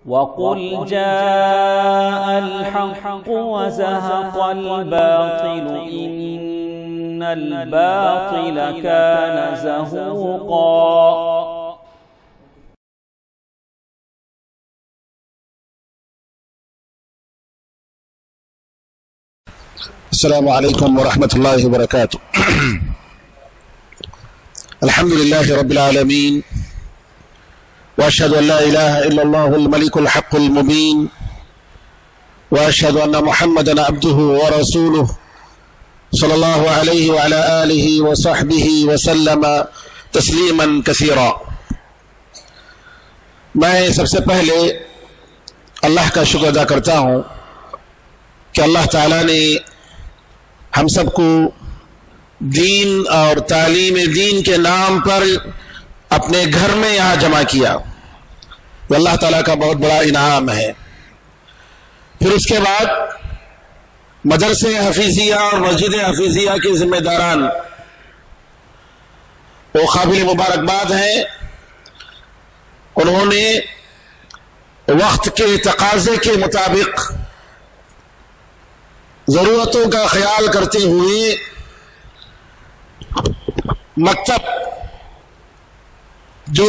وَقُلْ جَاءَ الْحَقُّ وَزَهَقَ الْبَاطِلُ إِنَّ الْبَاطِلَ كَانَ زَهُوقًا۔ السلام عليكم ورحمة الله وبركاته. الحمد لله رب العالمين، وأشهد أن لا إله إلا الله الملك الحق المبين، وأشهد أن محمدا عبده ورسوله صلى الله عليه وعلى آله وصحبه وسلم تسليما كثيرا۔ میں سب سے پہلے اللہ کا شکر ادا کرتا ہوں کہ اللہ تعالیٰ نے ہم سب کو دین اور تعلیم دین کے نام پر اپنے گھر میں یہاں جمع کیا، یہ اللہ تعالیٰ کا بہت بڑا انعام ہے۔ پھر اس کے بعد مدرسے حفیظیہ اور مسجد حفیظیہ کے ذمہ داران وہ قابل مبارکباد ہیں، انہوں نے وقت کے تقاضے کے مطابق ضرورتوں کا خیال کرتے ہوئے مکتب جو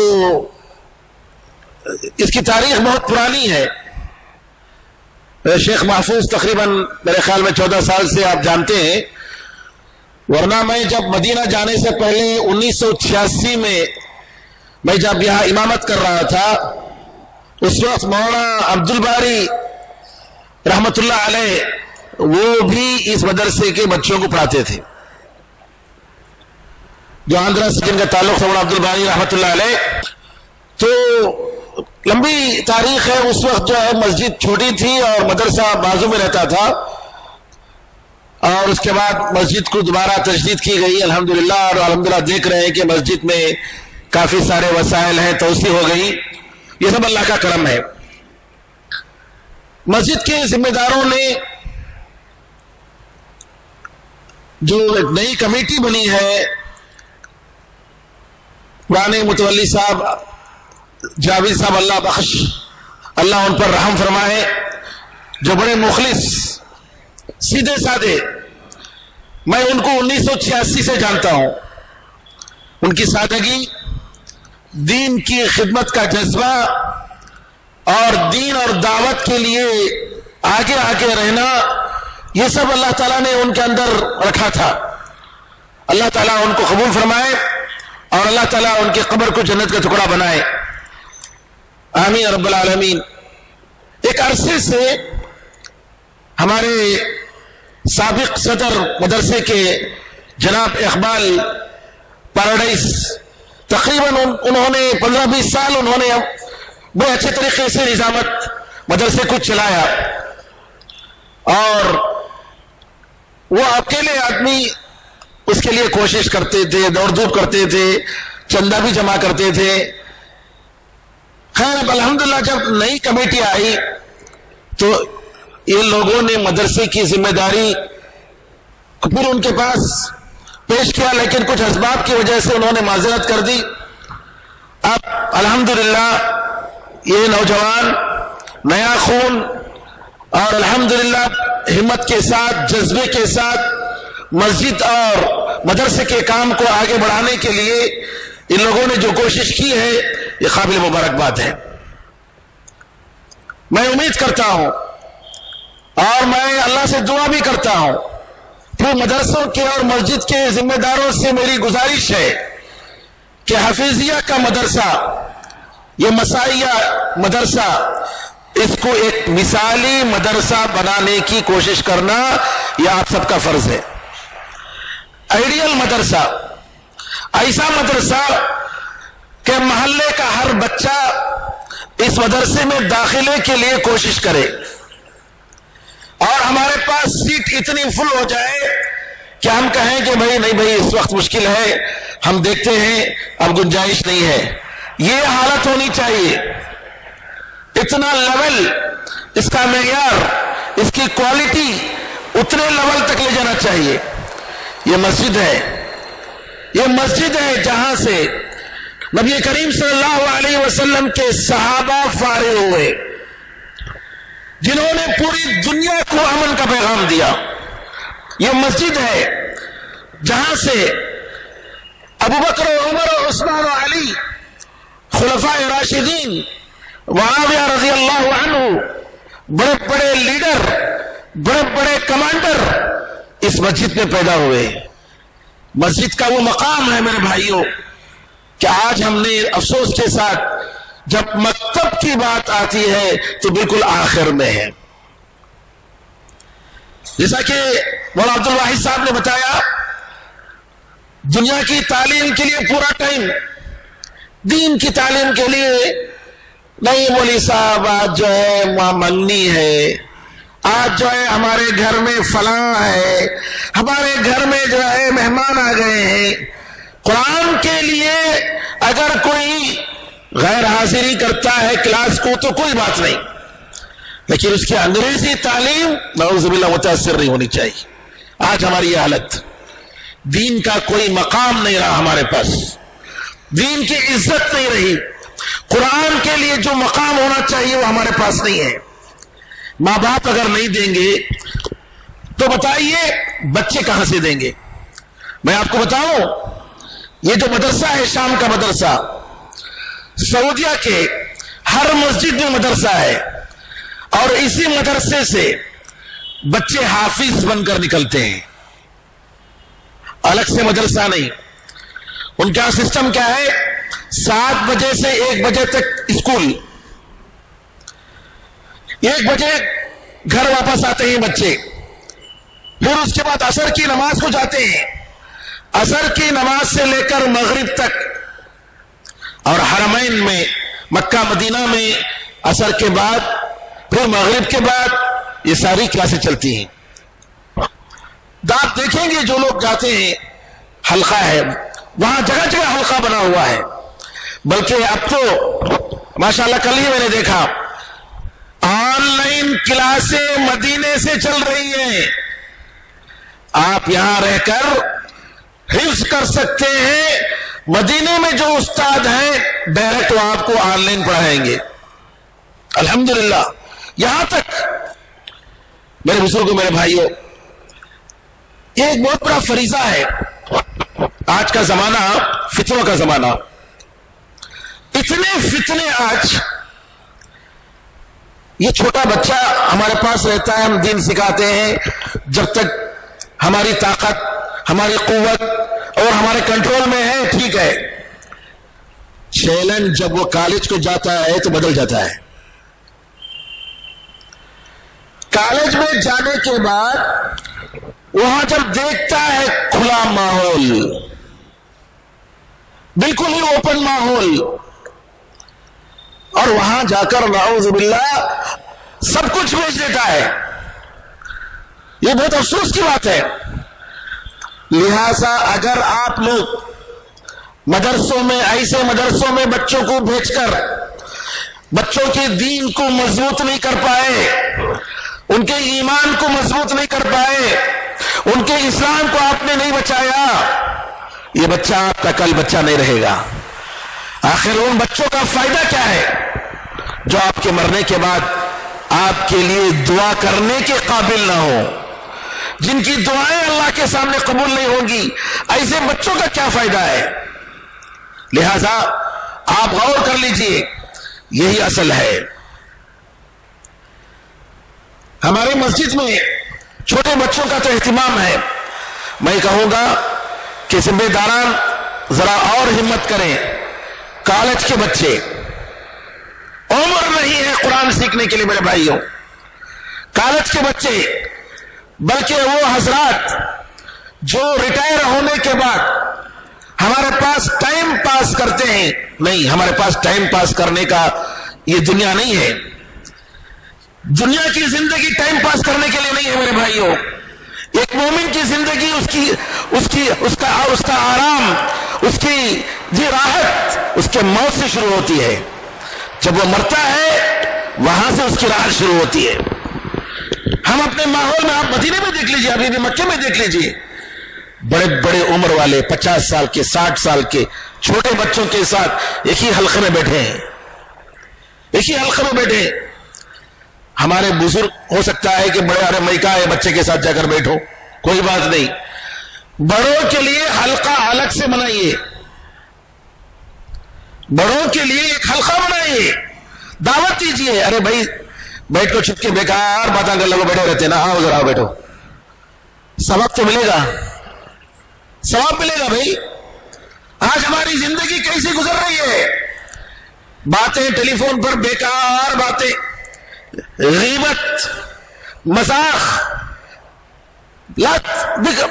اس کی تاریخ بہت پرانی ہے، شیخ محفوظ تقریباً میرے خیال میں 14 سال سے آپ جانتے ہیں، ورنہ میں جب مدینہ جانے سے پہلے 1986 میں جب یہاں امامت کر رہا تھا، اس وقت مولانا عبدالباری رحمت اللہ علیہ وہ بھی اس مدرسے کے بچوں کو پڑھاتے تھے، جو آندھرا سے جن کا تعلق تھا مولانا عبدالباری رحمت اللہ علیہ۔ تو لمبی تاریخ ہے، اس وقت جو ہے مسجد چھوٹی تھی اور مدرسہ بازو میں رہتا تھا، اور اس کے بعد مسجد کو دوبارہ تجدید کی گئی الحمدللہ، اور الحمدللہ دیکھ رہے ہیں کہ مسجد میں کافی سارے وسائل ہیں، توسیع ہو گئی، یہ سب اللہ کا کرم ہے۔ مسجد کے ذمہ داروں نے جو ایک نئی کمیٹی بنی ہے، پرانے متولی صاحب جاوید صاحب اللہ بخش، اللہ ان پر رحم فرمائے، جو بڑے مخلص سیدھے سادے، میں ان کو 1986 سے جانتا ہوں، ان کی سادگی، دین کی خدمت کا جذبہ اور دین اور دعوت کے لیے آگے آگے رہنا، یہ سب اللہ تعالیٰ نے ان کے اندر رکھا تھا۔ اللہ تعالیٰ ان کو قبول فرمائے اور اللہ تعالیٰ ان کے قبر کو جنت کا ٹکڑا بنائے، آمین رب العالمین۔ ایک عرصے سے ہمارے سابق صدر مدرسے کے جناب اقبال پیراڈائز، تقریباً انہوں نے 15-20 سال انہوں نے بڑے اچھے طریقے سے نظامت مدرسے کو چلایا، اور وہ اکیلے آدمی اس کے لیے کوشش کرتے تھے، دوڑ دھوپ کرتے تھے، چندہ بھی جمع کرتے تھے۔ خیر اب الحمدللہ جب نئی کمیٹی آئی تو یہ لوگوں نے مدرسے کی ذمہ داری پھر ان کے پاس پیش کیا، لیکن کچھ اسباب کی وجہ سے انہوں نے معذرت کر دی۔ اب الحمدللہ یہ نوجوان نیا خون اور الحمدللہ ہمت کے ساتھ، جذبے کے ساتھ مسجد اور مدرسے کے کام کو آگے بڑھانے کے لیے ان لوگوں نے جو کوشش کی ہے، یہ قابل مبارکباد ہے۔ میں امید کرتا ہوں اور میں اللہ سے دعا بھی کرتا ہوں، پھر مدرسوں کے اور مسجد کے ذمہ داروں سے میری گزارش ہے کہ حفیظیہ کا مدرسہ، یہ مسائیہ مدرسہ، اس کو ایک مثالی مدرسہ بنانے کی کوشش کرنا یہ آپ سب کا فرض ہے۔ آئیڈیل مدرسہ، ایسا مدرسہ کہ محلے کا ہر بچہ اس مدرسے میں داخلے کے لیے کوشش کرے، اور ہمارے پاس سیٹ اتنی فل ہو جائے کہ ہم کہیں کہ بھائی نہیں بھائی اس وقت مشکل ہے، ہم دیکھتے ہیں اب گنجائش نہیں ہے۔ یہ حالت ہونی چاہیے، اتنا لیول، اس کا معیار، اس کی کوالٹی اتنے لیول تک لے جانا چاہیے۔ یہ مسجد ہے، یہ مسجد ہے جہاں سے نبی کریم صلی اللہ علیہ وسلم کے صحابہ فارغ ہوئے، جنہوں نے پوری دنیا کو امن کا پیغام دیا. یہ مسجد ہے جہاں سے ابو بکر و عمر و عثمان و علی خلفاء راشدین معاویہ رضی اللہ عنہ بڑے بڑے لیڈر بڑے بڑے کمانڈر اس مسجد میں پیدا ہوئے. مسجد کا وہ مقام ہے میرے بھائیوں کہ آج ہم نے افسوس کے ساتھ جب مکتب کی بات آتی ہے تو بالکل آخر میں ہے. جیسا کہ مولانا عبد الواحد صاحب نے بتایا دنیا کی تعلیم کے لیے پورا ٹائم دین کی تعلیم کے لیے نہیں. مولوی صاحب آج جو ہے وہاں منگنی ہے, آج جو ہے ہمارے گھر میں فلاں ہے, ہمارے گھر میں جو ہے مہمان آ گئے ہیں. قرآن کے لیے اگر کوئی غیر حاضری کرتا ہے کلاس کو تو کوئی بات نہیں, لیکن اس کی انگریزی تعلیم نعوذ باللہ متاثر نہیں ہونی چاہیے. آج ہماری یہ حالت, دین کا کوئی مقام نہیں رہا ہمارے پاس, دین کی عزت نہیں رہی, قرآن کے لیے جو مقام ہونا چاہیے وہ ہمارے پاس نہیں ہے. ماں باپ اگر نہیں دیں گے تو بتائیے بچے کہاں سے دیں گے؟ میں آپ کو بتاؤں, یہ جو مدرسہ ہے شام کا مدرسہ, سعودیہ کے ہر مسجد میں مدرسہ ہے, اور اسی مدرسے سے بچے حافظ بن کر نکلتے ہیں. الگ سے مدرسہ نہیں. ان کا سسٹم کیا ہے؟ 7 بجے سے 1 بجے تک اسکول, 1 بجے گھر واپس آتے ہیں بچے, پھر اس کے بعد عصر کی نماز کو جاتے ہیں. عصر کی نماز سے لے کر مغرب تک, اور حرمین میں مکہ مدینہ میں عصر کے بعد پھر مغرب کے بعد یہ ساری کلاسیں چلتی ہیں. آپ دیکھیں گے جو لوگ جاتے ہیں حلقہ ہے, وہاں جگہ جگہ حلقہ بنا ہوا ہے. بلکہ اب تو ماشاءاللہ کل ہی میں نے دیکھا آن لائن کلاسیں مدینے سے چل رہی ہیں. آپ یہاں رہ کر حفظ کر سکتے ہیں. مدینے میں جو استاد ہیں ڈائریکٹ وہ آپ کو آن لائن پڑھائیں گے. الحمدللہ. یہاں تک میرے بزرگوں میرے بھائیوں, یہ ایک بہت بڑا فریضہ ہے. آج کا زمانہ فتنوں کا زمانہ, اتنے فتنے آج. یہ چھوٹا بچہ ہمارے پاس رہتا ہے, ہم دین سکھاتے ہیں جب تک ہماری طاقت ہماری قوت اور ہمارے کنٹرول میں ہے ٹھیک ہے. چیلنج جب وہ کالج کو جاتا ہے تو بدل جاتا ہے. کالج میں جانے کے بعد وہاں جب دیکھتا ہے کھلا ماحول, بالکل ہی اوپن ماحول, اور وہاں جا کر نعوذ باللہ سب کچھ بیچ دیتا ہے. یہ بہت افسوس کی بات ہے. لہذا اگر آپ لوگ مدرسوں میں, ایسے مدرسوں میں بچوں کو بھیج کر بچوں کے دین کو مضبوط نہیں کر پائے, ان کے ایمان کو مضبوط نہیں کر پائے, ان کے اسلام کو آپ نے نہیں بچایا, یہ بچہ آپ کا کل بچہ نہیں رہے گا. آخر ان بچوں کا فائدہ کیا ہے جو آپ کے مرنے کے بعد آپ کے لیے دعا کرنے کے قابل نہ ہو, جن کی دعائیں اللہ کے سامنے قبول نہیں ہوں گی. ایسے بچوں کا کیا فائدہ ہے؟ لہذا آپ غور کر لیجئے, یہی اصل ہے. ہماری مسجد میں چھوٹے بچوں کا تو اہتمام ہے. میں کہوں گا کہ ذمہ داران ذرا اور ہمت کریں. کالج کے بچے, عمر نہیں ہے قرآن سیکھنے کے لیے میرے بھائیوں. کالج کے بچے, بلکہ وہ حضرات جو ریٹائر ہونے کے بعد ہمارے پاس ٹائم پاس کرتے ہیں, نہیں, ہمارے پاس ٹائم پاس کرنے کا یہ دنیا نہیں ہے. دنیا کی زندگی ٹائم پاس کرنے کے لیے نہیں ہے میرے بھائیوں. ایک مومن کی زندگی اس کا آرام, اس کی راحت اس کے موت سے شروع ہوتی ہے. جب وہ مرتا ہے وہاں سے اس کی راحت شروع ہوتی ہے. ہم اپنے ماحول میں, آپ مدینے میں دیکھ لیجئے, ابھی بھی مکے میں دیکھ لیجئے, بڑے بڑے عمر والے 50 سال کے 60 سال کے چھوٹے بچوں کے ساتھ ایک ہی حلقے میں بیٹھے ہیں, ایک ہی حلقے میں بیٹھے. ہمارے بزرگ ہو سکتا ہے کہ بڑے ارے میں کہا ہے بچے کے ساتھ جا کر بیٹھو، کوئی بات نہیں، بڑوں کے لیے حلقہ الگ سے بنائیے، بڑوں کے لیے ایک حلقہ بنائیے، دعوت دیجیے، ارے بھائی بیٹھ کو چھپ کے بیکار باتیں کر لوگ بیٹھے رہتے نا، آؤ ذرا بیٹھو، ثواب تو ملے گا، ثواب ملے گا بھائی۔ آج ہماری زندگی کیسی گزر رہی ہے، باتیں ٹیلی فون پر بیکار باتیں، غیبت، مذاق،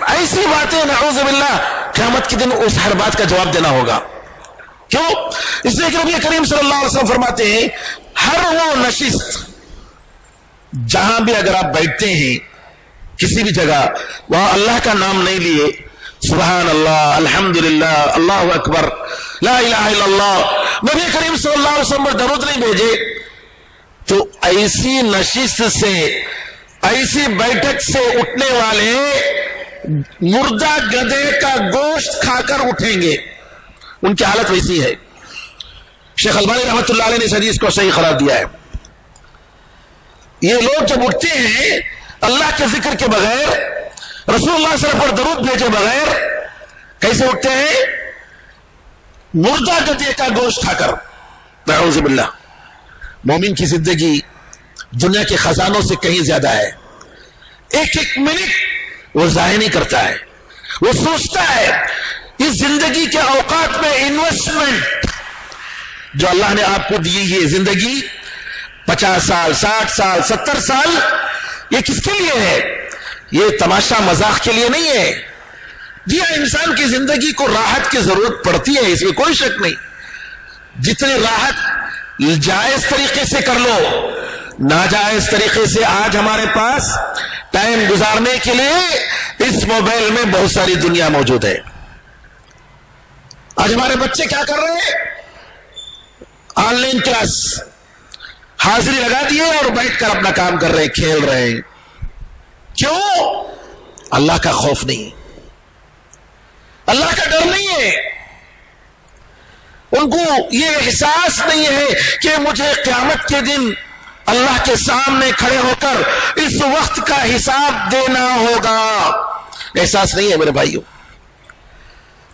ایسی باتیں، نعوذ باللہ، قیامت کے دن اس ہر بات کا جواب دینا ہوگا۔ کیوں؟ اس لیے کہ نبی کریم صلی اللہ علیہ وسلم فرماتے ہیں ہر وہ نشست جہاں بھی اگر آپ بیٹھتے ہیں کسی بھی جگہ، وہاں اللہ کا نام نہیں لیے، سبحان اللہ، الحمدللہ، اللہ اکبر، لا الہ الا اللہ، نبی کریم صلی اللہ علیہ وسلم پر درود نہیں بھیجے، تو ایسی نشست سے، ایسی بیٹھک سے اٹھنے والے مردہ گدھے کا گوشت کھا کر اٹھیں گے، ان کی حالت ویسی ہے۔ شیخ البانی رحمۃ اللہ علیہ نے اس حدیث کو صحیح قرار دیا ہے۔ یہ لوگ جب اٹھتے ہیں اللہ کے ذکر کے بغیر، رسول اللہ صلی اللہ علیہ وسلم پر درود بھیجے بغیر، کیسے اٹھتے ہیں؟ مردہ گدھے کا گوشت کھا کر، نعوذ باللہ۔ مومن کی زندگی دنیا کے خزانوں سے کہیں زیادہ ہے، ایک ایک منٹ وہ ضائع نہیں کرتا ہے، وہ سوچتا ہے اس زندگی کے اوقات میں انویسٹمنٹ جو اللہ نے آپ کو دی ہے، زندگی 50 سال، 60 سال، 70 سال، یہ کس کے لیے ہے؟ یہ تماشا مذاق کے لیے نہیں ہے۔ جی ہاں، انسان کی زندگی کو راحت کی ضرورت پڑتی ہے، اس میں کوئی شک نہیں، جتنی راحت جائز طریقے سے کر لو، ناجائز طریقے سے آج ہمارے پاس ٹائم گزارنے کے لیے اس موبائل میں بہت ساری دنیا موجود ہے۔ آج ہمارے بچے کیا کر رہے ہیں؟ آن لائن کلاس حاضری لگا دیے اور بیٹھ کر اپنا کام کر رہے ہیں، کھیل رہے ہیں۔ کیوں؟ اللہ کا خوف نہیں، اللہ کا ڈر نہیں ہے، ان کو یہ احساس نہیں ہے کہ مجھے قیامت کے دن اللہ کے سامنے کھڑے ہو کر اس وقت کا حساب دینا ہوگا۔ احساس نہیں ہے میرے بھائیوں۔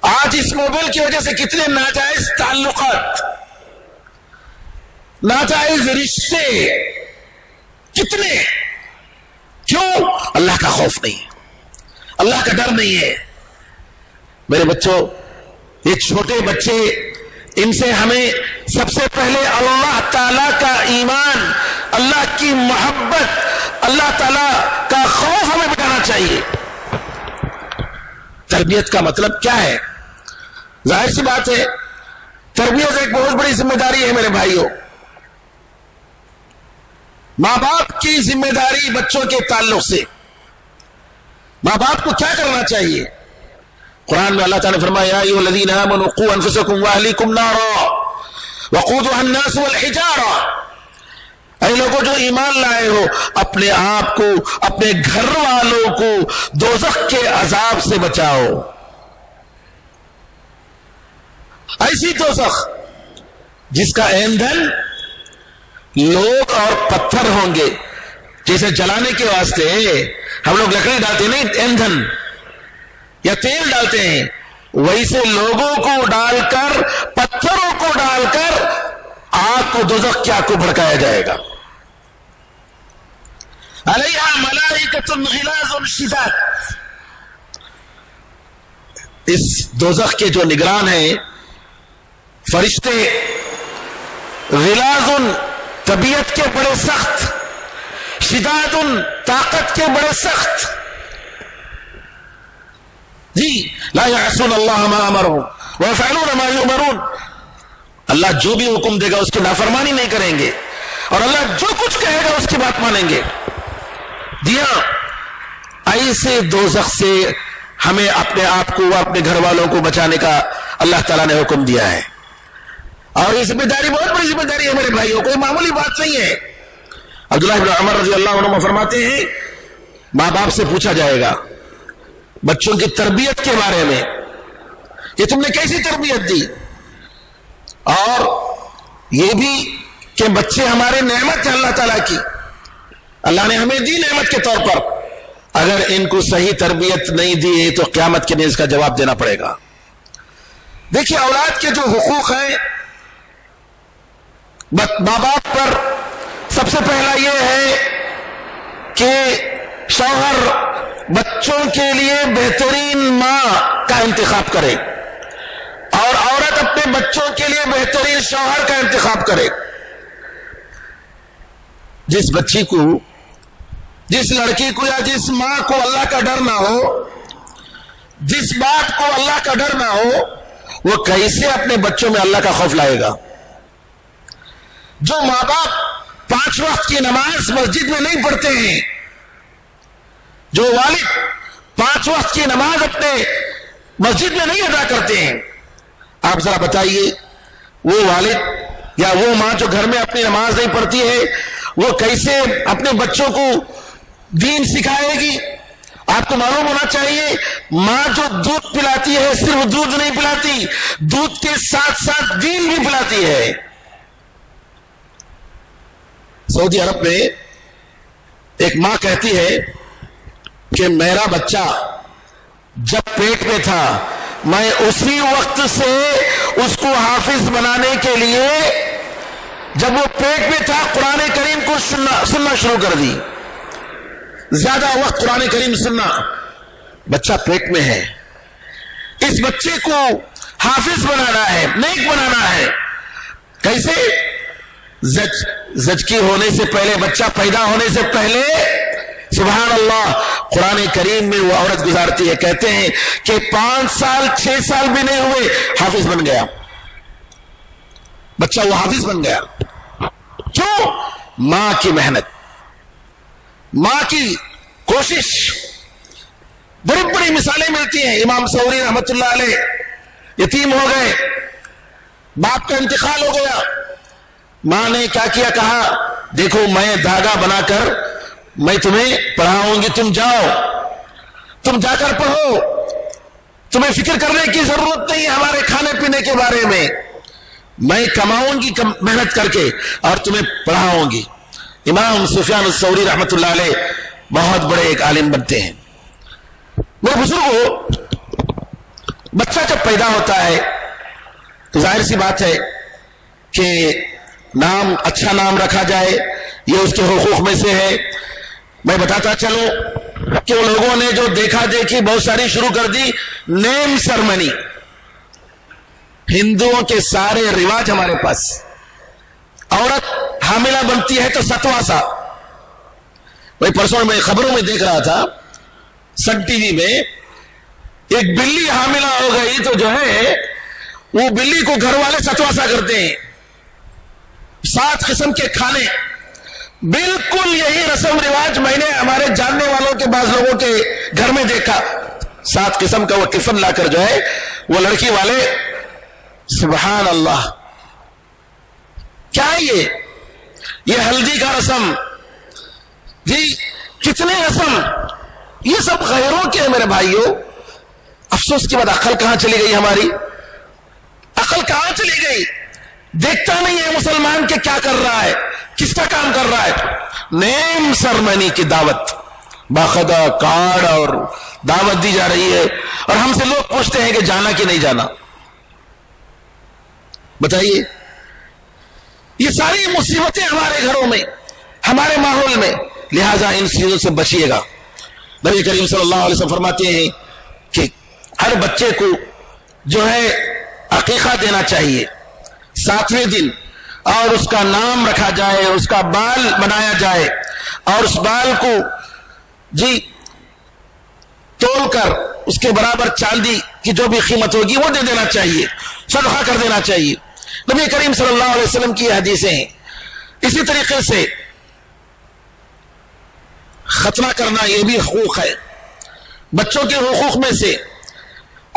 آج اس موبائل کی وجہ سے کتنے ناجائز تعلقات، ناجائز رشتے، کتنے، کیوں؟ اللہ کا خوف نہیں ہے، اللہ کا ڈر نہیں ہے۔ میرے بچوں، یہ چھوٹے بچے، ان سے ہمیں سب سے پہلے اللہ تعالی کا ایمان، اللہ کی محبت، اللہ تعالی کا خوف ہمیں بتانا چاہیے۔ تربیت کا مطلب کیا ہے؟ ظاہر سی بات ہے، تربیت ایک بہت بڑی ذمہ داری ہے میرے بھائیوں۔ ماں باپ کی ذمہ داری بچوں کے تعلق سے، ماں باپ کو کیا کرنا چاہیے؟ قرآن میں اللہ تعالیٰ نے فرمایا، یا ایھا الذین آمنوا قوا انفسکم واہلیکم نارا وقودھا الناس والحجارہ، اے لوگوں جو ایمان لائے ہو، اپنے آپ کو، اپنے گھر والوں کو دوزخ کے عذاب سے بچاؤ۔ ایسی دوزخ جس کا ایندھن لوگ اور پتھر ہوں گے، جیسے جلانے کے واسطے ہم لوگ لکڑی ڈالتے نہیں، ایندھن یا تیل ڈالتے ہیں، ویسے لوگوں کو ڈال کر، پتھروں کو ڈال کر آگ کو، دوزخ کی آگ کو بھڑکایا جائے گا۔ علیہا ملائکۃ غلاظ شداد، اس دوزخ کے جو نگران ہیں فرشتے، غلاظ طبیعت کے بڑے سخت، شداد طاقت کے بڑے سخت، جی لا یعصون اللہ ما امرهم ویفعلون ما یؤمرون، اللہ جو بھی حکم دے گا اس کی نافرمانی نہیں کریں گے، اور اللہ جو کچھ کہے گا اس کی بات مانیں گے۔ جی ہاں، ایسے دوزخ سے ہمیں اپنے آپ کو، اپنے گھر والوں کو بچانے کا اللہ تعالیٰ نے حکم دیا ہے، اور یہ ذمہ داری بہت بڑی ذمہ داری ہے میرے بھائیوں، کوئی معمولی بات نہیں ہے۔ عبداللہ بن عمر رضی اللہ عنہ فرماتے ہیں، ماں باپ سے پوچھا جائے گا بچوں کی تربیت کے بارے میں کہ تم نے کیسی تربیت دی، اور یہ بھی کہ بچے ہمارے نعمت ہے اللہ تعالیٰ کی، اللہ نے ہمیں دی نعمت کے طور پر، اگر ان کو صحیح تربیت نہیں دی تو قیامت کے دن اس کا جواب دینا پڑے گا۔ دیکھیے اولاد کے جو حقوق ہیں ماں باپ پر، سب سے پہلا یہ ہے کہ شوہر بچوں کے لیے بہترین ماں کا انتخاب کرے اور عورت اپنے بچوں کے لیے بہترین شوہر کا انتخاب کرے۔ جس بچی کو، جس لڑکی کو یا جس ماں کو اللہ کا ڈر نہ ہو، جس باپ کو اللہ کا ڈر نہ ہو، وہ کیسے اپنے بچوں میں اللہ کا خوف لائے گا؟ جو ماں باپ 5 وقت کی نماز مسجد میں نہیں پڑھتے ہیں، جو والد 5 وقت کی نماز اپنے مسجد میں نہیں ادا کرتے ہیں، آپ ذرا بتائیے وہ والد یا وہ ماں جو گھر میں اپنی نماز نہیں پڑھتی ہے، وہ کیسے اپنے بچوں کو دین سکھائے گی؟ آپ کو معلوم ہونا چاہیے ماں جو دودھ پلاتی ہے صرف دودھ نہیں پلاتی، دودھ کے ساتھ ساتھ دین بھی پلاتی ہے۔ سعودی عرب میں ایک ماں کہتی ہے کہ میرا بچہ جب پیٹ میں تھا میں اسی وقت سے اس کو حافظ بنانے کے لیے، جب وہ پیٹ میں تھا قرآن کریم کو سننا شروع کر دی۔ زیادہ وقت قرآن کریم سننا، بچہ پیٹ میں ہے، اس بچے کو حافظ بنانا ہے، نیک بنانا ہے۔ کیسے؟ زچگی ہونے سے پہلے، بچہ پیدا ہونے سے پہلے سبحان اللہ قرآن کریم میں وہ عورت گزارتی ہے، کہتے ہیں کہ 5 سال 6 سال بھی نہیں ہوئے حافظ بن گیا، بچہ وہ حافظ بن گیا۔ کیوں؟ ماں کی محنت، ماں کی کوشش۔ بڑی بڑی مثالیں ملتی ہیں۔ امام ثوری رحمت اللہ علیہ یتیم ہو گئے، باپ کا انتقال ہو گیا، ماں نے کیا کیا؟ کہا دیکھو میں دھاگا بنا کر میں تمہیں پڑھاؤں گی، تم جاؤ، تم جا کر پڑھو، تمہیں فکر کرنے کی ضرورت نہیں ہمارے کھانے پینے کے بارے میں کماؤں گی محنت کر کے اور تمہیں پڑھاؤں گی۔ امام سفیان الثوری رحمت اللہ علیہ بہت بڑے ایک عالم بنتے ہیں۔ میرے بزرگوں، بچہ جب پیدا ہوتا ہے تو ظاہر سی بات ہے کہ نام، اچھا نام رکھا جائے، یہ اس کے حقوق میں سے ہے۔ میں بتاتا چلوں کہ وہ لوگوں نے جو دیکھا دیکھی بہت ساری شروع کر دی، نیم سرمنی، ہندوؤں کے سارے رواج ہمارے پاس۔ عورت حاملہ بنتی ہے تو 7واں سال، وہی پرسوں میں خبروں میں دیکھ رہا تھا سن ٹی وی میں، ایک بلی حاملہ ہو گئی تو جو ہے وہ بلی کو گھر والے 7واں سال کرتے ہیں، 7 قسم کے کھانے، بالکل یہی رسم رواج میں نے ہمارے جاننے والوں کے بعض لوگوں کے گھر میں دیکھا۔ 7 قسم کا وہ ٹفن لا کر جو ہے وہ لڑکی والے، سبحان اللہ، کیا ہے یہ ہلدی کا رسم، جی کتنے رسم، یہ سب غیروں کے ہیں میرے بھائیوں۔ افسوس کے بعد عقل کہاں چلی گئی ہماری؟ عقل کہاں چلی گئی؟ دیکھتا نہیں ہے مسلمان کہ کیا کر رہا ہے، کس کا کام کر رہا ہے۔ نیم سرمنی کی دعوت، باقاعدہ کارڈ اور دعوت دی جا رہی ہے، اور ہم سے لوگ پوچھتے ہیں کہ جانا کہ نہیں جانا۔ بتائیے، یہ ساری مصیبتیں ہمارے گھروں میں، ہمارے ماحول میں، لہذا ان چیزوں سے بچیے گا۔ نبی کریم صلی اللہ علیہ وسلم فرماتے ہیں کہ ہر بچے کو جو ہے عقیقہ دینا چاہیے 7ویں دن، اور اس کا نام رکھا جائے، اس کا بال بنایا جائے، اور اس بال کو جی تول کر اس کے برابر چاندی کی جو بھی قیمت ہوگی وہ دے دینا چاہیے، صدقہ کر دینا چاہیے۔ نبی کریم صلی اللہ علیہ وسلم کی حدیثیں ہیں۔ اسی طریقے سے ختنہ کرنا یہ بھی حقوق ہے، بچوں کے حقوق میں سے۔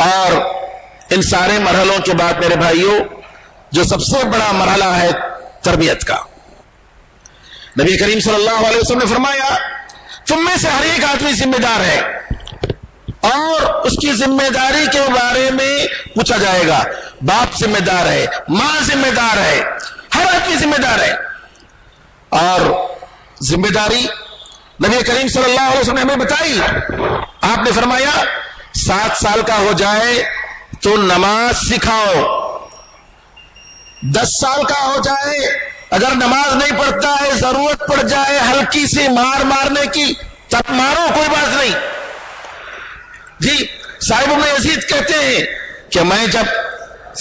اور ان سارے مرحلوں کے بعد میرے بھائیوں، جو سب سے بڑا مرحلہ ہے تربیت کا، نبی کریم صلی اللہ علیہ وسلم نے فرمایا تم میں سے ہر ایک آدمی ذمہ دار ہے، اور اس کی ذمہ داری کے بارے میں پوچھا جائے گا۔ باپ ذمہ دار ہے، ماں ذمہ دار ہے، ہر آدمی ذمہ دار ہے۔ اور ذمہ داری نبی کریم صلی اللہ علیہ وسلم نے ہمیں بتائی. آپ نے فرمایا 7 سال کا ہو جائے تو نماز سکھاؤ. 10 سال کا ہو جائے اگر نماز نہیں پڑھتا ہے, ضرورت پڑ جائے ہلکی سی مارنے کی, تب مارو, کوئی بات نہیں. جی صاحب ابن یزید کہتے ہیں کہ میں جب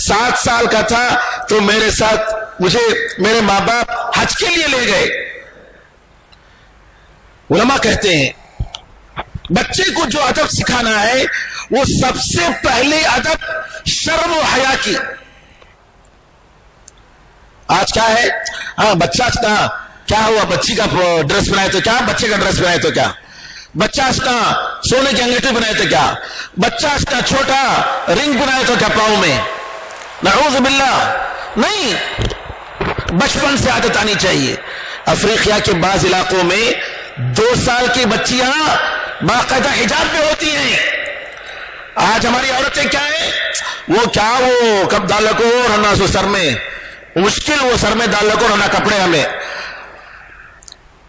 7 سال کا تھا تو میرے ساتھ مجھے میرے ماں باپ حج کے لیے لے گئے. علماء کہتے ہیں بچے کو جو ادب سکھانا ہے وہ سب سے پہلے ادب شرم و حیا کی. آج کیا ہے, ہاں بچہ کیا ہوا, بچی کا ڈریس بنائے تو کیا, بچے کا ڈریس بنائے تو کیا, بچہ اس کا سونے کی انگیٹھی بنائے تو کیا, بچہ اس کا چھوٹا رنگ بنائے تو کیا پاؤں میں, نعوذ باللہ. نہیں, بچپن سے عادت آنی چاہیے. افریقہ کے بعض علاقوں میں 2 سال کی بچیاں باقاعدہ حجاب میں ہوتی ہیں. آج ہماری عورتیں کیا ہیں, وہ کب ڈال لکو رہنا سو سر میں, مشکل وہ سر میں ڈال لکو رہنا کپڑے. ہمیں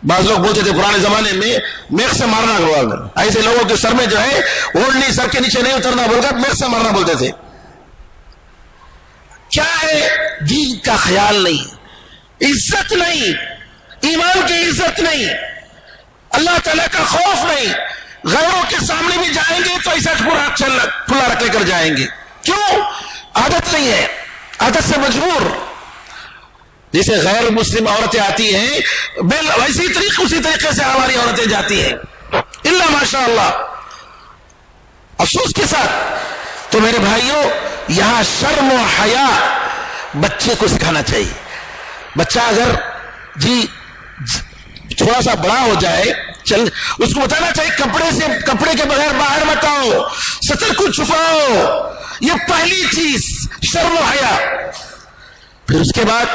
بعض لوگ بولتے تھے پرانے زمانے میں میخ سے مارنا, ایسے لوگوں کے سر میں جو ہے اوڑھنی سر کے نیچے نہیں اترنا بول کر میخ سے مارنا بولتے تھے. کیا ہے, دین کا خیال نہیں, عزت نہیں, ایمان کی عزت نہیں, اللہ تعالیٰ کا خوف نہیں. غیروں کے سامنے بھی جائیں گے تو ایسا کھلا رکھ لے کر جائیں گے. کیوں؟ عادت نہیں ہے, عادت سے مجبور. جیسے غیر مسلم عورتیں آتی ہیں اسی طریقے سے ہماری عورتیں جاتی ہیں, اللہ ماشاء اللہ. افسوس کے ساتھ تو میرے بھائیوں یہاں شرم و حیا بچے کو سکھانا چاہیے. بچہ اگر جی تھوڑا سا بڑا ہو جائے اس کو بتانا چاہیے کپڑے کے بغیر باہر مت آؤ, سطر کو چھپاؤ. یہ پہلی چیز شرم و حیا. پھر اس کے بعد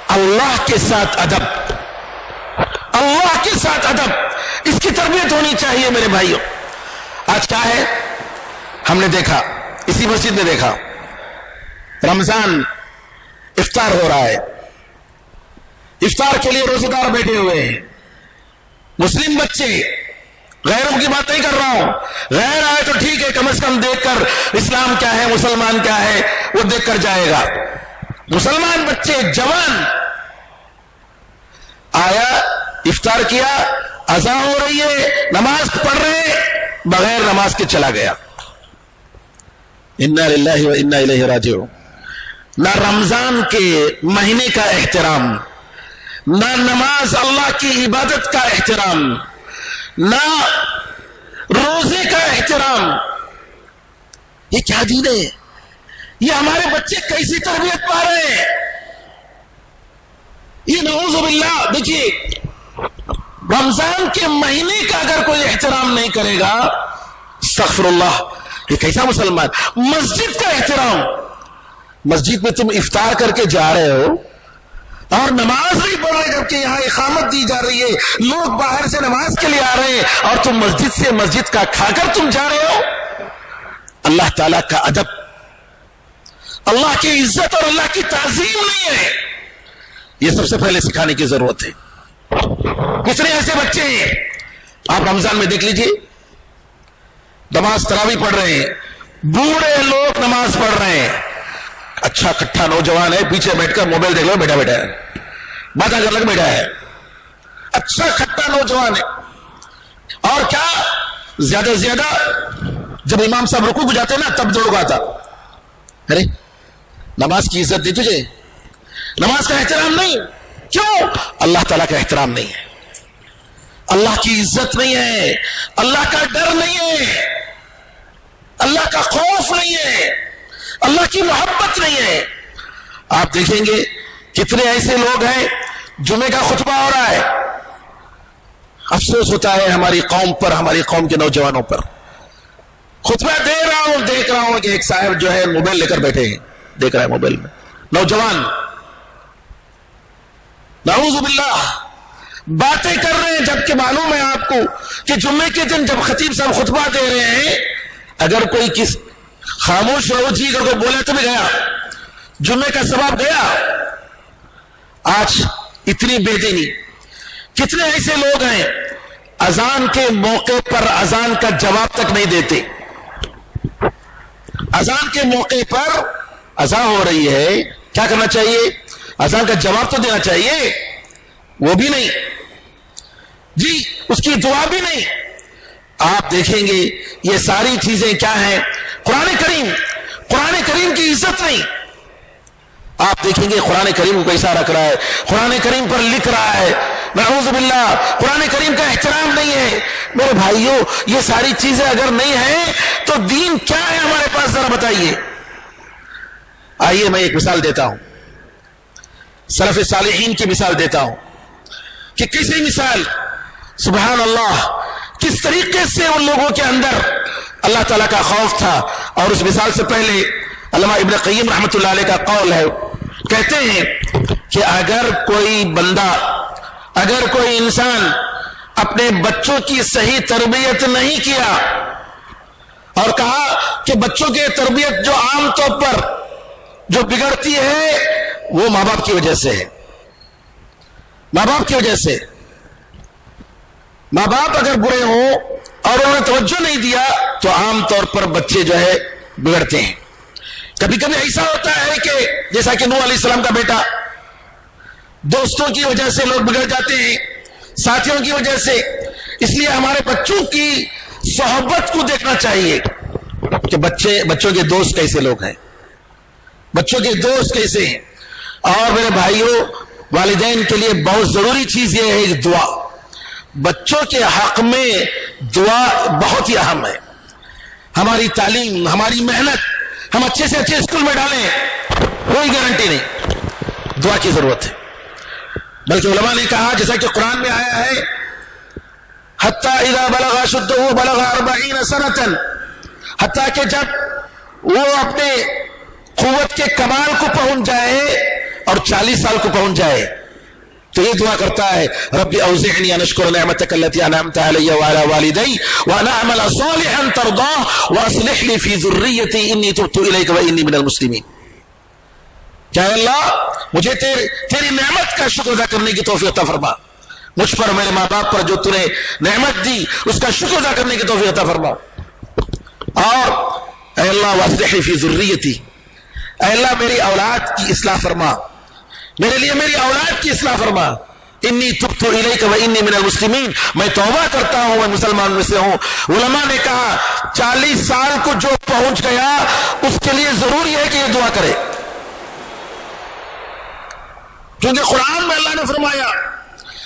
اللہ کے ساتھ ادب, اللہ کے ساتھ ادب, اس کی تربیت ہونی چاہیے میرے بھائیوں. آج کیا ہے, ہم نے دیکھا اسی مسجد میں دیکھا رمضان افطار ہو رہا ہے, افطار کے لیے روزے دار بیٹھے ہوئے ہیں. مسلم بچے, غیروں کی بات نہیں کر رہا ہوں, غیر آئے تو ٹھیک ہے, کم از کم دیکھ کر اسلام کیا ہے, مسلمان کیا ہے وہ دیکھ کر جائے گا. مسلمان بچے جوان آیا, افطار کیا, اذان ہو رہی ہے, نماز پڑھ رہے, بغیر نماز کے چلا گیا. انا للہ و انا الیہ راجعون. نہ رمضان کے مہینے کا احترام, نہ نماز اللہ کی عبادت کا احترام, نہ روزے کا احترام. یہ کیا دین ہے؟ یہ ہمارے بچے کیسی تربیت پا رہے ہیں؟ یہ نعوذ باللہ. دیکھیے رمضان کے مہینے کا اگر کوئی احترام نہیں کرے گا, استغفر اللہ, یہ کیسا مسلمان؟ مسجد کا احترام, مسجد میں تم افطار کر کے جا رہے ہو اور نماز نہیں پڑھ رہے, جبکہ یہاں اقامت دی جا رہی ہے, لوگ باہر سے نماز کے لیے آ رہے ہیں, اور تم مسجد سے مسجد کا کھا کر تم جا رہے ہو. اللہ تعالیٰ کا ادب, اللہ کی عزت اور اللہ کی تعظیم نہیں ہے. یہ سب سے پہلے سکھانے کی ضرورت ہے. کتنے ایسے بچے ہیں آپ رمضان میں دیکھ لیجئے, نماز تراویح پڑھ رہے ہیں, بوڑھے لوگ نماز پڑھ رہے ہیں, اچھا کٹھا نوجوان ہے پیچھے بیٹھ کر موبائل دیکھ لو, بیٹھا ہے, باتیں کر لگ بیٹھا ہے, اچھا کھٹا نوجوان ہے. اور کیا زیادہ سے زیادہ جب امام صاحب رکوع کو جاتے نا تب دوڑ آتا, ارے نماز کی عزت دی تجھے, نماز کا احترام نہیں. کیوں؟ اللہ تعالیٰ کا احترام نہیں ہے, اللہ کی عزت نہیں ہے, اللہ کا ڈر نہیں ہے, اللہ کا خوف نہیں ہے, اللہ کی محبت نہیں ہے. آپ دیکھیں گے کتنے ایسے لوگ ہیں, جمعے کا خطبہ ہو رہا ہے, افسوس ہوتا ہے ہماری قوم پر, ہماری قوم کے نوجوانوں پر. خطبہ دے رہا ہوں, دیکھ رہا ہوں کہ ایک صاحب جو ہے موبائل لے کر بیٹھے ہیں, دیکھ رہا ہے موبائل میں, نوجوان نعوذ باللہ باتیں کر رہے ہیں, جبکہ معلوم ہے آپ کو کہ جمعے کے دن جب خطیب صاحب خطبہ دے رہے ہیں, اگر کوئی خاموش رہو جی, اگر کوئی بولے تو بھی گیا, جمعے کا ثواب گیا. آج اتنی بے دینی, کتنے ایسے لوگ ہیں اذان کے موقع پر اذان کا جواب تک نہیں دیتے. اذان کے موقع پر اذان ہو رہی ہے، کیا کرنا چاہیے؟ اذان کا جواب تو دینا چاہیے، وہ بھی نہیں جی، اس کی دعا بھی نہیں. آپ دیکھیں گے یہ ساری چیزیں کیا ہیں؟ قرآن کریم کی عزت نہیں. آپ دیکھیں گے قرآن کریم کو کیسا رکھ رہا ہے، قرآن کریم پر لکھ رہا ہے، نعوذ باللہ قرآن کریم کا احترام نہیں ہے. میرے بھائیوں، یہ ساری چیزیں اگر نہیں ہیں تو دین کیا ہے ہمارے پاس؟ ذرا بتائیے. آئیے میں ایک مثال دیتا ہوں، سلف صالحین کی مثال دیتا ہوں کہ کسی مثال، سبحان اللہ، کس طریقے سے ان لوگوں کے اندر اللہ تعالیٰ کا خوف تھا. اور اس مثال سے پہلے علامہ ابن قیم رحمۃ اللہ علیہ کا قول ہے، کہتے ہیں کہ اگر کوئی بندہ، اگر کوئی انسان اپنے بچوں کی صحیح تربیت نہیں کیا اور کہا کہ بچوں کی تربیت جو عام طور پر جو بگڑتی ہے وہ ماں باپ کی وجہ سے ہے، ماں باپ کی وجہ سے. ماں باپ اگر برے ہوں اور انہوں نے توجہ نہیں دیا تو عام طور پر بچے جو ہے بگڑتے ہیں. کبھی کبھی ایسا ہوتا ہے کہ جیسا کہ نوح علیہ السلام کا بیٹا، دوستوں کی وجہ سے لوگ بگڑ جاتے ہیں، ساتھیوں کی وجہ سے. اس لیے ہمارے بچوں کی صحبت کو دیکھنا چاہیے کہ بچوں کے دوست کیسے لوگ ہیں، بچوں کے دوست کیسے ہیں. اور میرے بھائیوں، والدین کے لیے بہت ضروری چیز یہ ہے دعا. بچوں کے حق میں دعا بہت ہی اہم ہے. ہماری تعلیم، ہماری محنت ہم اچھے سے اچھے اسکول میں ڈالیں، کوئی گارنٹی نہیں، دعا کی ضرورت ہے. بلکہ علماء نے کہا، جیسا کہ قرآن میں آیا ہے، حتی اذا بلغ اشدہ بلغ 40 سنۃ، حتیٰ کہ جب وہ اپنے قوت کے کمال کو پہنچ جائے اور 40 سال کو پہنچ جائے تو یہ دعا کرتا ہے، رب اوزعنی ان اشکر نعمتک التی انعمت علی وعلی والدی وان اعمل صالحا ترضاه واصلح لی فی ذریتی انی تبت الیک وانی من المسلمین. کیا اللہ مجھے تیری نعمت کا شکر ادا کرنے کی توفیق عطا فرما، مجھ پر، میرے ماں باپ پر جو تو نے نعمت دی اس کا شکر ادا کرنے کی توفیق عطا فرما. اور اے اللہ واصلح لی فی ذریتی، اے اللہ میری اولاد کی اصلاح فرما، میرے لیے میری اولاد کی اصلاح فرما. انی تبت الیک وانی من المسلمین، میں توبہ کرتا ہوں، میں مسلمان میں سے ہوں. علماء نے کہا 40 سال کو جو پہنچ گیا اس کے لیے ضروری ہے کہ یہ دعا کرے، کیونکہ قرآن میں اللہ نے فرمایا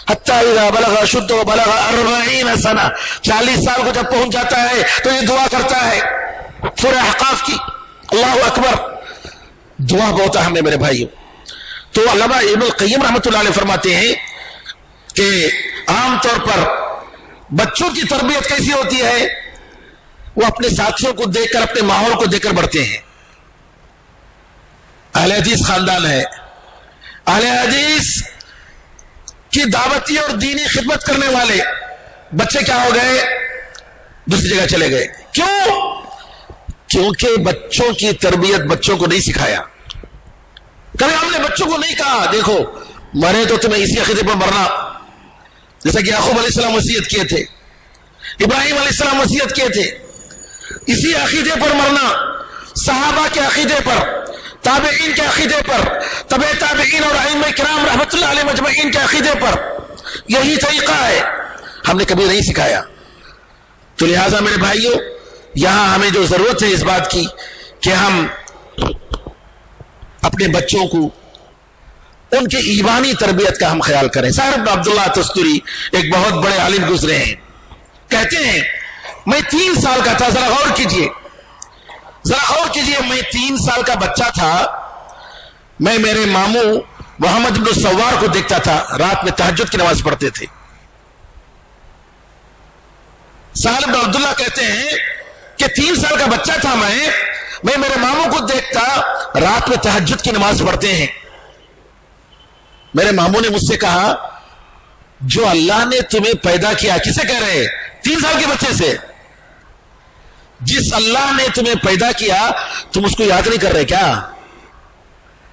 حتی اذا بلغ اشدہ بلغ 40 سنہ، 40 سال کو جب پہنچ جاتا ہے تو یہ دعا کرتا ہے. سورہ احقاف کی. اللہ اکبر. دعا بہت اہم ہے میرے بھائیوں. تو علامہ ابن القیم رحمۃ اللہ علیہ فرماتے ہیں کہ عام طور پر بچوں کی تربیت کیسی ہوتی ہے؟ وہ اپنے ساتھیوں کو دیکھ کر، اپنے ماحول کو دیکھ کر بڑھتے ہیں. اہل حدیث خاندان ہے، اہل حدیث کی دعوتی اور دینی خدمت کرنے والے بچے کیا ہو گئے؟ دوسری جگہ چلے گئے. کیوں؟ کیونکہ بچوں کی تربیت بچوں کو نہیں سکھایا. کبھی ہم نے بچوں کو نہیں کہا دیکھو مرے تو تمہیں اسی عقیدے پر مرنا، جیسا کہ یعقوب علیہ السلام وصیت کیے تھے، ابراہیم علیہ السلام وصیت کیے تھے، اسی عقیدے پر مرنا، صحابہ کے عقیدے پر، تابعین کے عقیدے پر، تبع تابعین اور ائمہ کرام رحمۃ اللہ علیہ مجمعین کے عقیدے پر. یہی طریقہ ہے، ہم نے کبھی نہیں سکھایا. تو لہٰذا میرے بھائیوں، یہاں ہمیں جو ضرورت ہے اس بات کی کہ ہم اپنے بچوں کو ان کے ایمانی تربیت کا ہم خیال کریں. صاحب عبداللہ تستری ایک بہت بڑے عالم گزرے ہیں، کہتے ہیں میں 3 سال کا تھا، ذرا غور کیجئے، میں 3 سال کا بچہ تھا. میں میرے ماموں محمد بن سوار کو دیکھتا تھا، رات میں تہجد کی نماز پڑھتے تھے. صاحب عبداللہ کہتے ہیں کہ 3 سال کا بچہ تھا میں میرے ماموں کو دیکھتا رات میں تہجد کی نماز پڑھتے ہیں. میرے ماموں نے مجھ سے کہا جو اللہ نے تمہیں پیدا کیا، کسے کہہ رہے؟ 3 سال کے بچے سے. جس اللہ نے تمہیں پیدا کیا تم اس کو یاد نہیں کر رہے کیا؟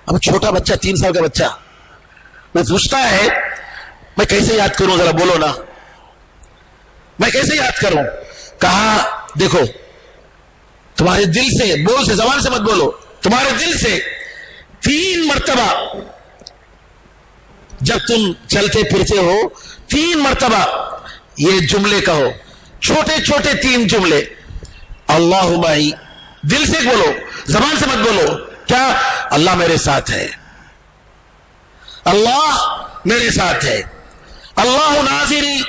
اب چھوٹا بچہ 3 سال کا بچہ وہ پوچھتا ہے میں کیسے یاد کروں، ذرا بولو نا. میں کیسے یاد کروں؟ کہا دیکھو تمہارے دل سے، بول سے، زبان سے مت بولو، تمہارے دل سے 3 مرتبہ جب تم چلتے پھرتے ہو 3 مرتبہ یہ جملے کہو، چھوٹے چھوٹے 3 جملے، اللہ معی، دل سے بولو، زبان سے مت بولو. کیا؟ اللہ میرے ساتھ ہے، اللہ میرے ساتھ ہے، اللہ ناظری،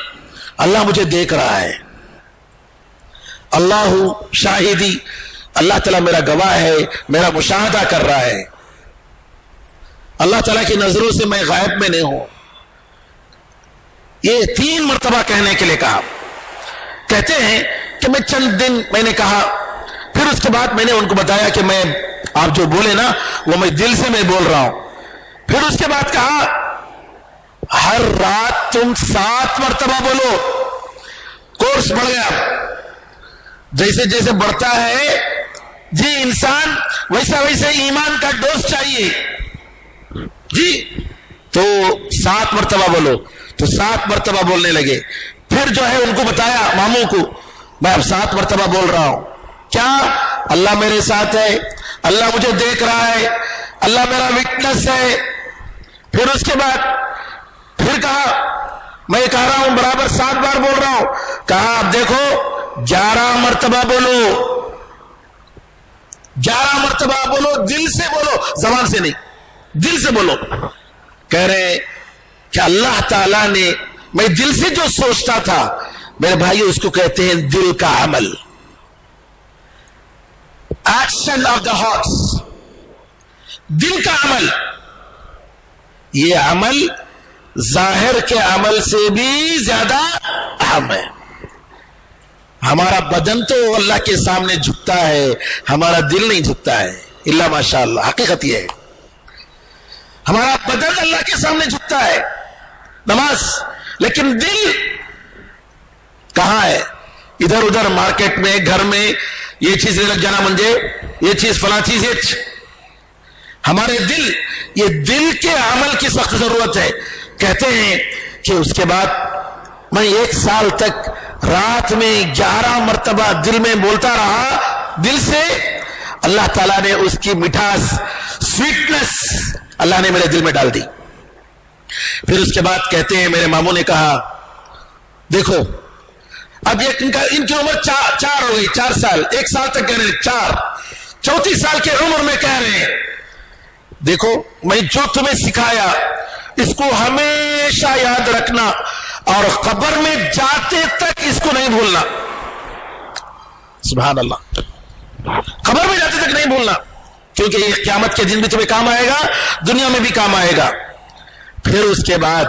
اللہ مجھے دیکھ رہا ہے، اللہ شاہدی، اللہ تعالیٰ میرا گواہ ہے، میرا مشاہدہ کر رہا ہے، اللہ تعالیٰ کی نظروں سے میں غائب میں نہیں ہوں. یہ 3 مرتبہ کہنے کے لیے کہا. کہتے ہیں کہ میں چند دن میں نے کہا، پھر اس کے بعد میں نے ان کو بتایا کہ میں آپ جو بولے نا وہ میں دل سے میں بول رہا ہوں. پھر اس کے بعد کہا ہر رات تم 7 مرتبہ بولو. کورس بڑھ گیا، جیسے جیسے بڑھتا ہے جی انسان ویسا ویسے ایمان کا ڈوز چاہیے جی. تو 7 مرتبہ بولو، تو 7 مرتبہ بولنے لگے. پھر جو ہے ان کو بتایا ماموں کو، میں اب 7 مرتبہ بول رہا ہوں. کیا؟ اللہ میرے ساتھ ہے، اللہ مجھے دیکھ رہا ہے، اللہ میرا وٹنس ہے. پھر اس کے بعد پھر کہا میں کہہ رہا ہوں برابر 7 بار بول رہا ہوں. کہا اب دیکھو 11 مرتبہ بولو، 11 مرتبہ بولو، دل سے بولو، زبان سے نہیں، دل سے بولو. کہہ رہے کہ اللہ تعالیٰ نے، میں دل سے جو سوچتا تھا میرے بھائی اس کو کہتے ہیں دل کا عمل، ایکشن آف دا ہارٹس. دل کا عمل، یہ عمل ظاہر کے عمل سے بھی زیادہ اہم ہے. ہمارا بدن تو اللہ کے سامنے جھکتا ہے، ہمارا دل نہیں جھکتا ہے، الا ماشاء اللہ. حقیقت یہ ہے ہمارا بدن اللہ کے سامنے جھکتا ہے، نماز، لیکن دل کہاں ہے؟ ادھر ادھر مارکیٹ میں، گھر میں، یہ چیز لگ جانا منجے، یہ چیز فلاں چیز. ہمارے دل، یہ دل کے عمل کی سخت ضرورت ہے. کہتے ہیں کہ اس کے بعد میں 1 سال تک رات میں 11 مرتبہ دل میں بولتا رہا، دل سے. اللہ تعالیٰ نے اس کی مٹھاس، سویٹنس اللہ نے میرے دل میں ڈال دی. پھر اس کے بعد کہتے ہیں میرے ماموں نے کہا دیکھو اب یہ ان کی عمر 4 ہو گئی، 4 سال، 1 سال تک کہہ رہے ہیں 4، 34 سال کے عمر میں کہہ رہے ہیں دیکھو میں جو تمہیں سکھایا اس کو ہمیشہ یاد رکھنا اور قبر میں جاتے تک اس کو نہیں بھولنا. سبحان اللہ. قبر میں جاتے تک نہیں بھولنا، کیونکہ یہ قیامت کے دن بھی تمہیں کام آئے گا، دنیا میں بھی کام آئے گا. پھر اس کے بعد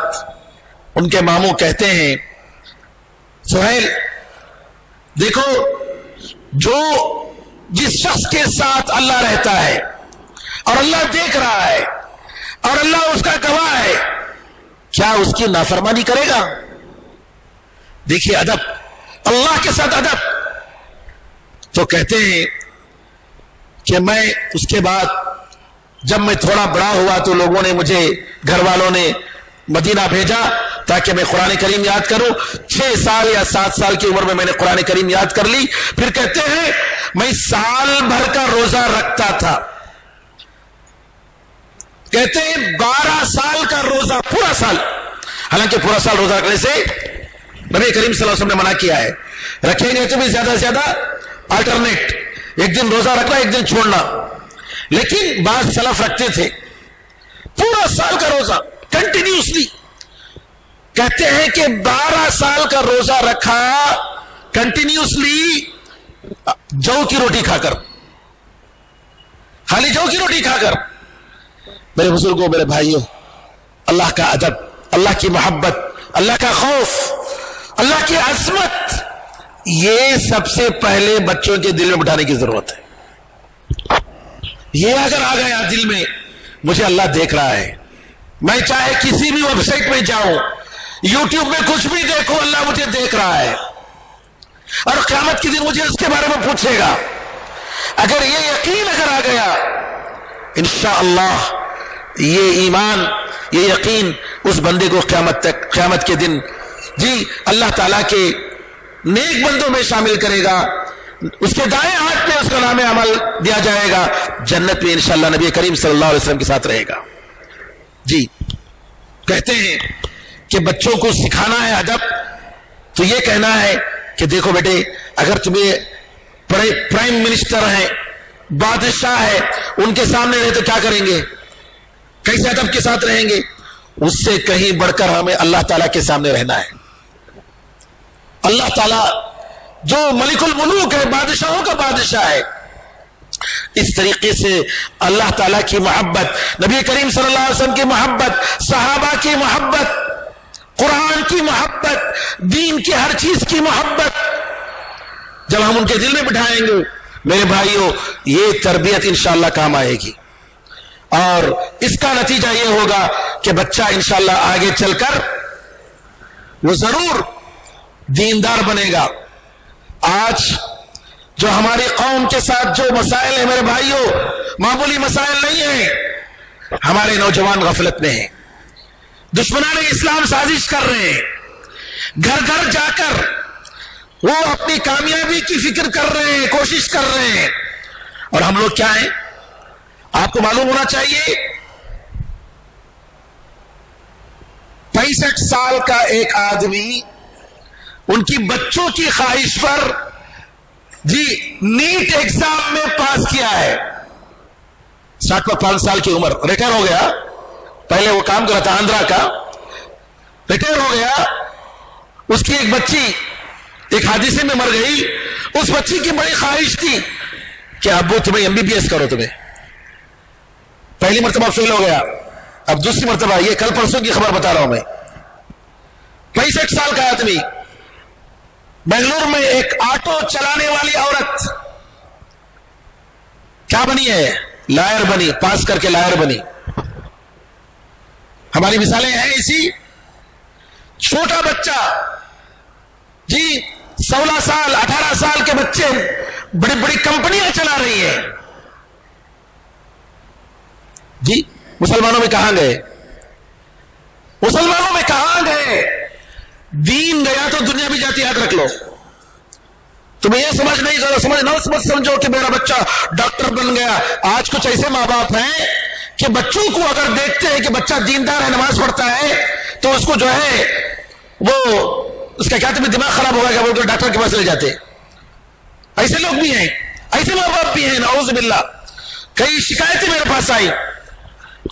ان کے ماموں کہتے ہیں سہیل دیکھو جو جس شخص کے ساتھ اللہ رہتا ہے اور اللہ دیکھ رہا ہے اور اللہ اس کا گواہ ہے، کیا اس کی نافرمانی کرے گا؟ دیکھیے ادب، اللہ کے ساتھ ادب. تو کہتے ہیں کہ میں اس کے بعد جب میں تھوڑا بڑا ہوا تو لوگوں نے مجھے، گھر والوں نے مدینہ بھیجا تاکہ میں قرآن کریم یاد کروں. 6 سال یا 7 سال کی عمر میں میں نے قرآن کریم یاد کر لی. پھر کہتے ہیں میں سال بھر کا روزہ رکھتا تھا. کہتے ہیں 12 سال کا روزہ، پورا سال. حالانکہ پورا سال روزہ رکھنے سے نبی کریم صلی اللہ علیہ وسلم نے منع کیا ہے. رکھیں گے تو بھی زیادہ سے زیادہ آلٹرنیٹ، ایک دن روزہ رکھنا ایک دن چھوڑنا. لیکن بعض سلف رکھتے تھے پورا سال کا روزہ کنٹینیوسلی. کہتے ہیں کہ 12 سال کا روزہ رکھا کنٹینیوسلی، جو کی روٹی کھا کر، خالی جو کی روٹی کھا کر. میرے بزرگوں، میرے بھائیوں، اللہ کا ادب، اللہ کی محبت، اللہ کا خوف، اللہ کی عظمت، یہ سب سے پہلے بچوں کے دل میں بٹھانے کی ضرورت ہے. یہ اگر آ گیا دل میں مجھے اللہ دیکھ رہا ہے، میں چاہے کسی بھی ویب سائٹ میں جاؤں، یوٹیوب میں کچھ بھی دیکھو، اللہ مجھے دیکھ رہا ہے اور قیامت کے دن مجھے اس کے بارے میں پوچھے گا. اگر یہ یقین اگر آ گیا انشاءاللہ، یہ ایمان، یہ یقین اس بندے کو قیامت کے دن جی اللہ تعالیٰ کے نیک بندوں میں شامل کرے گا، اس کے دائیں ہاتھ میں اس کا نام عمل دیا جائے گا، جنت میں انشاءاللہ نبی کریم صلی اللہ علیہ وسلم کے ساتھ رہے گا۔ جی کہتے ہیں کہ بچوں کو سکھانا ہے ادب، تو یہ کہنا ہے کہ دیکھو بیٹے، اگر تمہیں پرائم منسٹر ہیں، بادشاہ ہے، ان کے سامنے رہے تو کیا کریں گے، کیسے ادب کے ساتھ رہیں گے؟ اس سے کہیں بڑھ کر ہمیں اللہ تعالیٰ کے سامنے رہنا ہے۔ اللہ تعالیٰ جو ملک الملوک ہے، بادشاہوں کا بادشاہ ہے، اس طریقے سے اللہ تعالیٰ کی محبت، نبی کریم صلی اللہ علیہ وسلم کی محبت، صحابہ کی محبت، قرآن کی محبت، دین کی ہر چیز کی محبت جب ہم ان کے دل میں بٹھائیں گے میرے بھائیوں، یہ تربیت انشاءاللہ کام آئے گی، اور اس کا نتیجہ یہ ہوگا کہ بچہ انشاءاللہ آگے چل کر وہ ضرور دیندار بنے گا۔ آج جو ہماری قوم کے ساتھ جو مسائل ہیں میرے بھائیوں، معمولی مسائل نہیں ہیں، ہمارے نوجوان غفلت میں ہیں، دشمنان اسلام سازش کر رہے ہیں، گھر گھر جا کر وہ اپنی کامیابی کی فکر کر رہے ہیں، کوشش کر رہے ہیں، اور ہم لوگ کیا ہیں؟ آپ کو معلوم ہونا چاہیے 65 سال کا ایک آدمی ان کی بچوں کی خواہش پر جی نیٹ ایگزام میں پاس کیا ہے، 65 سال کی عمر، ریٹائر ہو گیا، پہلے وہ کام کرا تھا آندھرا کا، ریٹائر ہو گیا، اس کی ایک بچی ایک حادثے میں مر گئی، اس بچی کی بڑی خواہش تھی کہ ابو تمہیں MBBS کرو، تمہیں پہلی مرتبہ فیل ہو گیا، اب دوسری مرتبہ، یہ کل پرسوں کی خبر بتا رہا ہوں میں، 65 سال کا آدمی، بنگلور میں ایک آٹو چلانے والی عورت کیا بنی ہے؟ لائر بنی، پاس کر کے لائر بنی۔ ہماری مثالیں ہیں ایسی، چھوٹا بچہ جی 16 سال 18 سال کے بچے بڑی بڑی کمپنیاں چلا رہی ہیں جی۔ مسلمانوں میں کہاں گئے؟ مسلمانوں میں کہاں گئے؟ دین گیا تو دنیا بھی جاتی، یاد رکھ لو۔ تمہیں یہ سمجھ سمجھو کہ میرا بچہ ڈاکٹر بن گیا۔ آج کچھ ایسے ماں باپ ہیں کہ بچوں کو اگر دیکھتے ہیں کہ بچہ دیندار ہے، نماز پڑھتا ہے، تو اس کو جو ہے وہ اس کا کیا تمہیں دماغ خراب ہوگا کہ وہ ڈاکٹر کے پاس لے جاتے۔ ایسے لوگ بھی ہیں، ایسے ماں باپ بھی ہیں، نعوذ باللہ۔ کئی شکایتیں میرے پاس آئی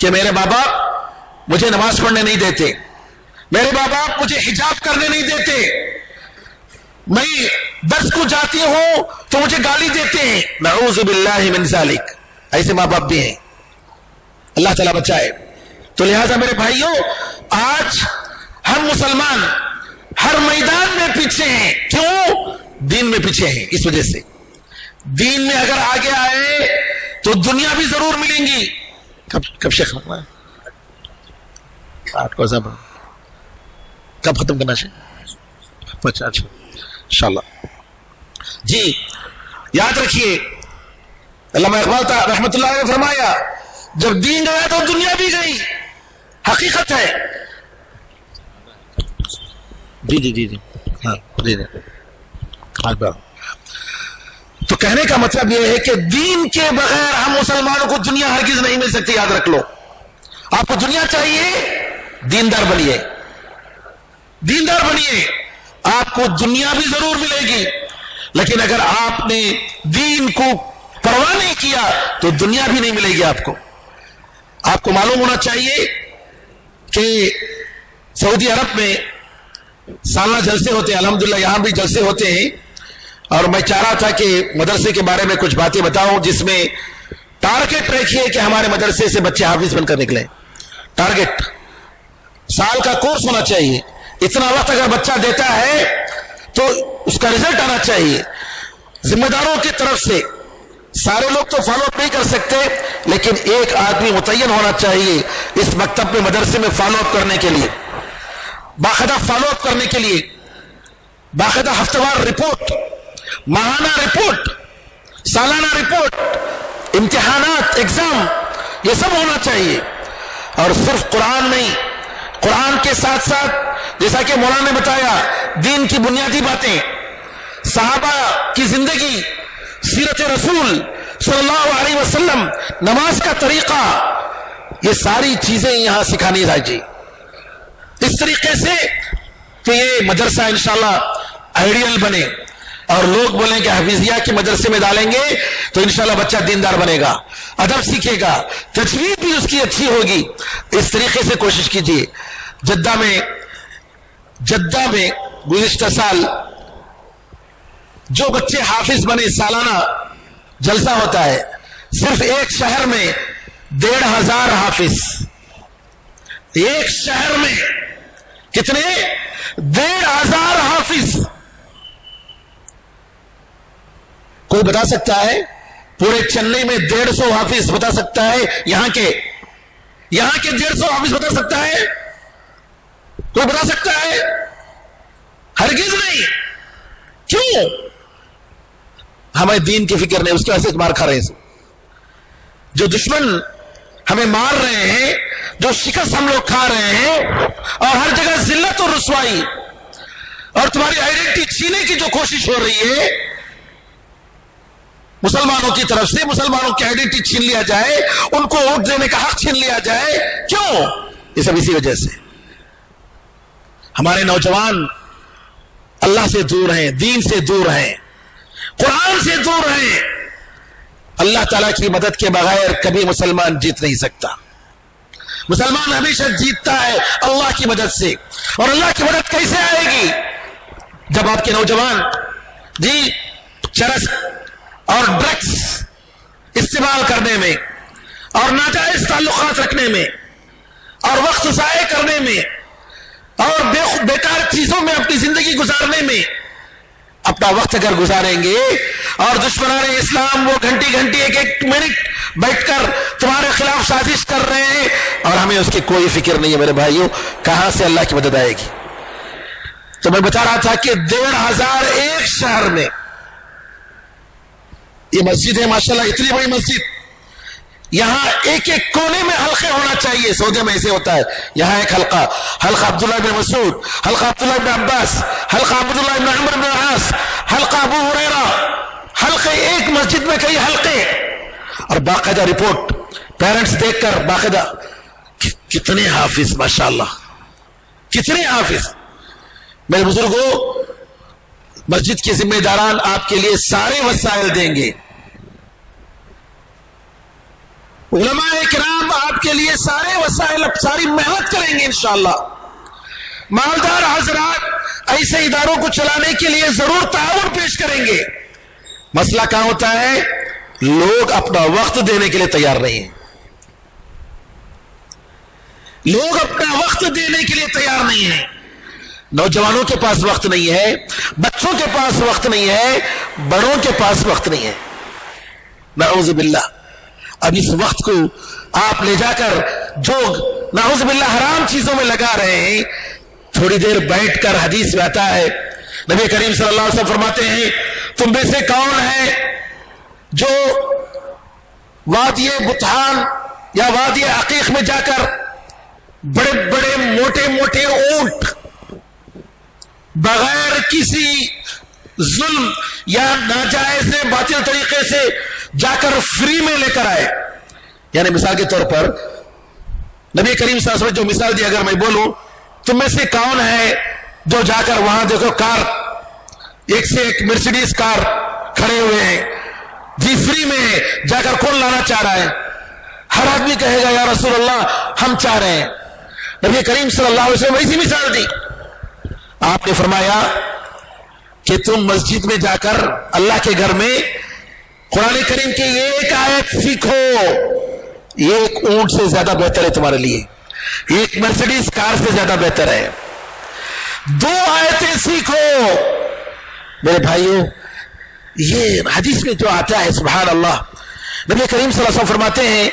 کہ میرے ماں باپ مجھے نماز پڑھنے نہیں دیتے، میرے ماں باپ مجھے حجاب کرنے نہیں دیتے، میں درس کو جاتی ہوں تو مجھے گالی دیتے ہیں، نعوذ باللہ من ذالک۔ ایسے ماں باپ بھی ہیں، اللہ تعالیٰ بچائے۔ تو لہذا میرے بھائیوں، آج ہم مسلمان ہر میدان میں پیچھے ہیں، کیوں؟ دین میں پیچھے ہیں، اس وجہ سے۔ دین میں اگر آگے آئے تو دنیا بھی ضرور ملیں گی۔ کب شیخ کب ختم کرنا چاہیے؟ اچھا انشاءاللہ جی۔ یاد رکھیے، علامہ اقبال رحمت اللہ علیہ نے فرمایا، جب دین گیا تو دنیا بھی گئی، حقیقت ہے۔ جی جی جی جی ہاں جی جی۔ تو کہنے کا مطلب یہ ہے کہ دین کے بغیر ہم مسلمانوں کو دنیا ہرگز نہیں مل سکتی، یاد رکھ لو۔ آپ کو دنیا چاہیے، دیندار بنیے، دیندار بنیے، آپ کو دنیا بھی ضرور ملے گی، لیکن اگر آپ نے دین کو پرواہ نہیں کیا تو دنیا بھی نہیں ملے گی آپ کو۔ آپ کو معلوم ہونا چاہیے کہ سعودی عرب میں سالانہ جلسے ہوتے ہیں، الحمدللہ یہاں بھی جلسے ہوتے ہیں، اور میں چاہ رہا تھا کہ مدرسے کے بارے میں کچھ باتیں بتاؤں، جس میں ٹارگٹ رکھیے کہ ہمارے مدرسے سے بچے حافظ بن کر نکلیں۔ ٹارگٹ سال کا کورس ہونا چاہیے، اتنا وقت اگر بچہ دیتا ہے تو اس کا رزلٹ آنا چاہیے۔ ذمہ داروں کی طرف سے سارے لوگ تو فالو اپ نہیں کر سکتے، لیکن ایک آدمی متعین ہونا چاہیے اس مکتب میں، مدرسے میں فالو اپ کرنے کے لیے، باقاعدہ فالو اپ کرنے کے لیے، باقاعدہ ہفتہ وار رپورٹ، ماہانہ رپورٹ، سالانہ رپورٹ، امتحانات، ایگزام، یہ سب ہونا چاہیے۔ اور صرف قرآن نہیں، قرآن کے ساتھ ساتھ جیسا کہ مولانا نے بتایا دین کی بنیادی باتیں، صحابہ کی زندگی، سیرت رسول صلی اللہ علیہ وسلم، نماز کا طریقہ، یہ ساری چیزیں یہاں سکھانی چاہیے اس طریقے سے کہ یہ مدرسہ انشاءاللہ آئیڈیل بنے اور لوگ بولیں کہ حفیظیہ کے مدرسے میں ڈالیں گے تو انشاءاللہ بچہ دیندار بنے گا، ادب سیکھے گا، تجوید بھی اس کی اچھی ہوگی. اس طریقے سے کوشش کیجیے. جدہ میں گزشتہ سال جو بچے حافظ بنے سالانہ جلسہ ہوتا ہے، صرف ایک شہر میں 1,500 حافظ. ایک شہر میں کتنے؟ 1,500 حافظ. کوئی بتا سکتا ہے پورے چنئی میں 150 حافظ بتا سکتا ہے؟ یہاں کے 150 حافظ بتا سکتا ہے؟ کوئی بتا سکتا ہے؟ ہرگز نہیں. کیوں؟ ہمیں دین کی فکر نہیں، اس کی وجہ سے مار کھا رہے ہیں. جو دشمن ہمیں مار رہے ہیں، جو شکست ہم لوگ کھا رہے ہیں، اور ہر جگہ ذلت اور رسوائی اور تمہاری آئیڈینٹی چھینے کی جو کوشش ہو رہی ہے مسلمانوں کی طرف سے، مسلمانوں کی آئیڈینٹی چھین لیا جائے، ان کو ووٹ دینے کا حق چھین لیا جائے. کیوں؟ یہ سب اسی وجہ سے. ہمارے نوجوان اللہ سے دور ہیں، دین سے دور ہیں، قرآن سے دور ہیں. اللہ تعالیٰ کی مدد کے بغیر کبھی مسلمان جیت نہیں سکتا. مسلمان ہمیشہ جیتتا ہے اللہ کی مدد سے. اور اللہ کی مدد کیسے آئے گی؟ جب آپ کے نوجوان چرس اور ڈرگس استعمال کرنے میں اور ناجائز تعلقات رکھنے میں اور وقت ضائع کرنے میں اور بیکار چیزوں میں اپنی زندگی گزارنے میں اپنا وقت اگر گزاریں گے، اور دشمنان اسلام وہ گھنٹی ایک منٹ بیٹھ کر تمہارے خلاف سازش کر رہے ہیں اور ہمیں اس کی کوئی فکر نہیں ہے، میرے بھائیوں کہاں سے اللہ کی مدد آئے گی؟ تو میں بتا رہا تھا کہ 1,500 ایک شہر میں. یہ مسجد ہے ماشاءاللہ، اتنی بڑی مسجد، یہاں ایک ایک کونے میں حلقے ہونا چاہیے. سعودی میں ایسے ہوتا ہے، یہاں ایک حلقہ عبداللہ بن مسعود، حلقہ عبداللہ بن عباس، حلقہ عبداللہ بن عمر بن العاص، حلقہ ابو ہریرہ، حلقے ایک مسجد میں کئی حلقے. اور باقاعدہ رپورٹ پیرنٹس دیکھ کر باقاعدہ کتنے حافظ ماشاءاللہ، کتنے حافظ. میرے بزرگوں، مسجد کے ذمہ داران آپ کے لیے سارے وسائل دیں گے، علماء کرام آپ کے لیے سارے وسائل، ساری محنت کریں گے انشاءاللہ. مالدار حضرات ایسے اداروں کو چلانے کے لیے ضرور تعاون پیش کریں گے. مسئلہ کہاں ہوتا ہے؟ لوگ اپنا وقت دینے کے لیے تیار نہیں ہیں. لوگ اپنا وقت دینے کے لیے تیار نہیں ہیں. نوجوانوں کے پاس وقت نہیں ہے، بچوں کے پاس وقت نہیں ہے، بڑوں کے پاس وقت نہیں ہے. نعوذ باللہ. اب اس وقت کو آپ لے جا کر جو نعوذ باللہ حرام چیزوں میں لگا رہے ہیں. تھوڑی دیر بیٹھ کر حدیث میں آتا ہے، نبی کریم صلی اللہ علیہ وسلم فرماتے ہیں تم میں سے کون ہے جو وادی بطحان یا وادی عقیق میں جا کر بڑے بڑے موٹے موٹے اونٹ بغیر کسی ظلم یا ناجائز باطل طریقے سے جا کر فری میں لے کر آئے. یعنی مثال کے طور پر نبی کریم صلی اللہ علیہ وسلم جو مثال دی اگر میں بولوں، تم میں سے کون ہے جو جا کر وہاں دیکھو کار ایک سے ایک مرسیڈیز کار کھڑے ہوئے ہیں، فری میں جا کر کون لانا چاہ رہا ہے؟ ہر آدمی کہے گا یا رسول اللہ ہم چاہ رہے ہیں. نبی کریم صلی اللہ علیہ وسلم ایسی مثال دی. آپ نے فرمایا کہ تم مسجد میں جا کر اللہ کے گھر میں قرآن کریم کی ایک آیت سیکھو، یہ ایک اونٹ سے زیادہ بہتر ہے تمہارے لیے، ایک مرسیڈیز کار سے زیادہ بہتر ہے. 2 آیتیں سیکھو. میرے بھائیوں، یہ حدیث میں جو آتا ہے سبحان اللہ، نبی کریم صلی اللہ علیہ وسلم فرماتے ہیں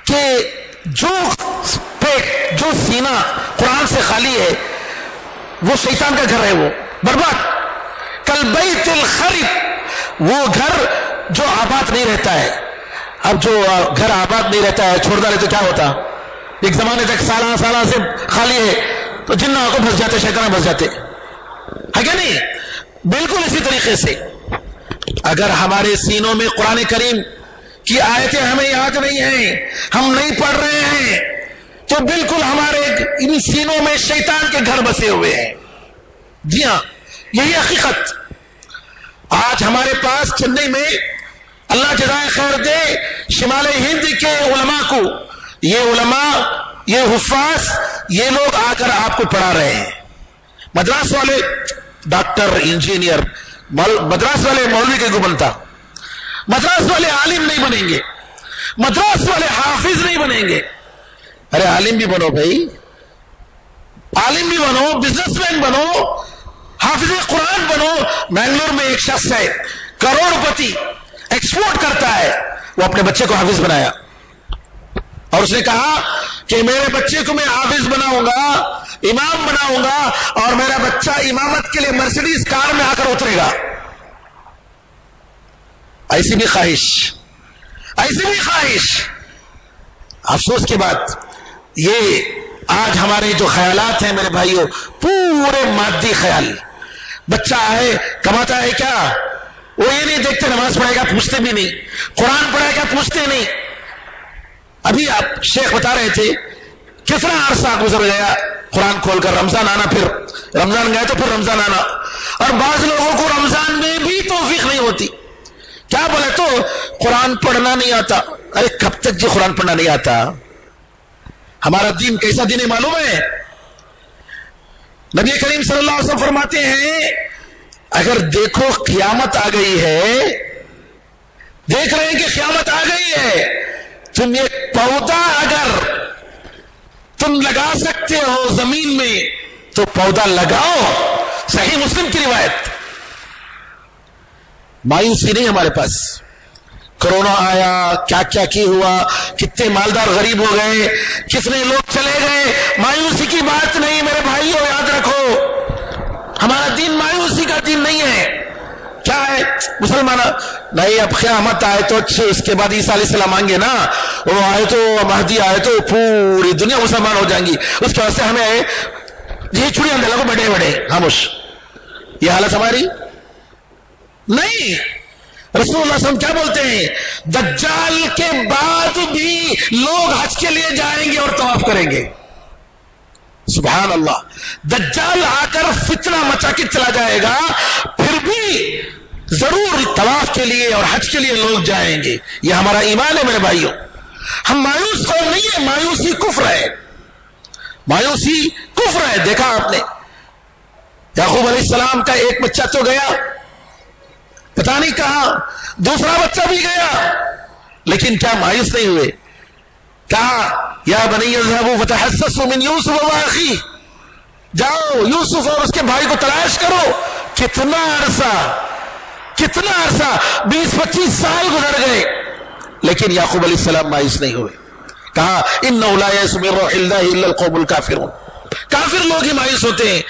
کہ جو پیٹ، جو سینہ قرآن سے خالی ہے وہ شیطان کا گھر ہے، وہ برباد. کل بیت الخرب، وہ گھر جو آباد نہیں رہتا ہے. اب جو گھر آباد نہیں رہتا ہے، چھوڑ ڈالے تو کیا ہوتا؟ ایک زمانے تک سالہ سے خالی ہے تو جنوں کو پھنس جاتے، شیطان پھنس جاتے، ہے کیا نہیں؟ بالکل اسی طریقے سے اگر ہمارے سینوں میں قرآن کریم کی آیتیں ہمیں یاد نہیں ہیں، ہم نہیں پڑھ رہے ہیں، تو بالکل ہمارے ان سینوں میں شیطان کے گھر بسے ہوئے ہیں۔ جی ہاں، یہی حقیقت۔ آج ہمارے پاس چنئی میں اللہ جزائے خیر دے شمال ہند کے علماء کو، یہ علماء، یہ حفاظ، یہ لوگ آ کر آپ کو پڑھا رہے ہیں۔ مدراس والے ڈاکٹر، انجینئر، مدراس والے مولوی کے کو بنتا، مدراس والے عالم نہیں بنیں گے، مدراس والے حافظ نہیں بنیں گے۔ ارے عالم بھی بنو بھائی، عالم بھی بنو، بزنس مین بنو، حافظ قرآن بنو۔ بنگلور میں ایک شخص ہے، کروڑ پتی، ایکسپورٹ کرتا ہے، وہ اپنے بچے کو حافظ بنایا اور اس نے کہا کہ میرے بچے کو میں حافظ بناؤں گا، امام بناؤں گا، اور میرا بچہ امامت کے لیے مرسیڈیز کار میں آ کر اترے گا۔ ایسی بھی خواہش، ایسی بھی خواہش۔ افسوس کی بات یہ آج ہمارے جو خیالات ہیں میرے بھائیوں، پورے مادی خیال۔ بچہ ہے کماتا ہے کیا، وہ یہ نہیں دیکھتے نماز پڑھے گا پوچھتے بھی نہیں، قرآن پڑھے گا پوچھتے نہیں۔ ابھی آپ شیخ بتا رہے تھے کتنا عرصہ گزر گیا قرآن کھول کر، رمضان آنا، پھر رمضان گئے تو پھر رمضان آنا، اور بعض لوگوں کو رمضان میں بھی توفیق نہیں ہوتی۔ کیا بولے تو قرآن پڑھنا نہیں آتا۔ ارے کب تک جی قرآن پڑھنا نہیں آتا؟ ہمارا دین کیسا دین ہے معلوم ہے؟ نبی کریم صلی اللہ علیہ وسلم فرماتے ہیں اگر دیکھو قیامت آ گئی ہے، دیکھ رہے ہیں کہ قیامت آ گئی ہے، تم یہ پودا اگر تم لگا سکتے ہو زمین میں تو پودا لگاؤ۔ صحیح مسلم کی روایت۔ مایوسی نہیں ہمارے پاس۔ کرونا آیا، کیا کیا کی ہوا، کتنے مالدار غریب ہو گئے، کتنے لوگ چلے گئے، مایوسی کی بات نہیں میرے بھائیوں، یاد رکھو ہمارا دین مایوسی کا دین نہیں ہے۔ کیا ہے مسلمان؟ نہیں اب قیامت آئے تو اچھے، اس کے بعد عیسیٰ علیہ السلام آئیں گے نا، وہ آئے تو مہدی آئے تو پوری دنیا مسلمان ہو جائیں گی، اس کے واسطے ہمیں یہ چھڑیاں دے لگو بڑے بڑے خاموش۔ یہ حالت ہماری نہیں۔ رسول اللہ صلی اللہ علیہ وسلم کیا بولتے ہیں؟ دجال کے بعد بھی لوگ حج کے لیے جائیں گے اور طواف کریں گے۔ سبحان اللہ۔ دجال آ کر فتنہ مچا کے چلا جائے گا، پھر بھی ضرور طواف کے لیے اور حج کے لیے لوگ جائیں گے۔ یہ ہمارا ایمان ہے میرے بھائیوں۔ ہم مایوس قوم نہیں ہے، مایوسی کفر ہے، مایوسی کفر ہے۔ دیکھا آپ نے یعقوب علیہ السلام کا ایک بچہ تو گیا، پتہ نہیں کہاں، دوسرا بچہ بھی گیا، لیکن کیا مایوس نہیں ہوئے؟ کہا یا بنی اذهبوا فتحسسوا من یوسف واخیہ، جاؤ یوسف اور اس کے بھائی کو تلاش کرو۔ کتنا عرصہ 20-25 سال گزر گئے، لیکن یعقوب علیہ السلام مایوس نہیں ہوئے۔ کہا انه لا یئس من روح اللہ الا القوم الکافرون۔ کافر لوگ ہی مایوس ہوتے ہیں۔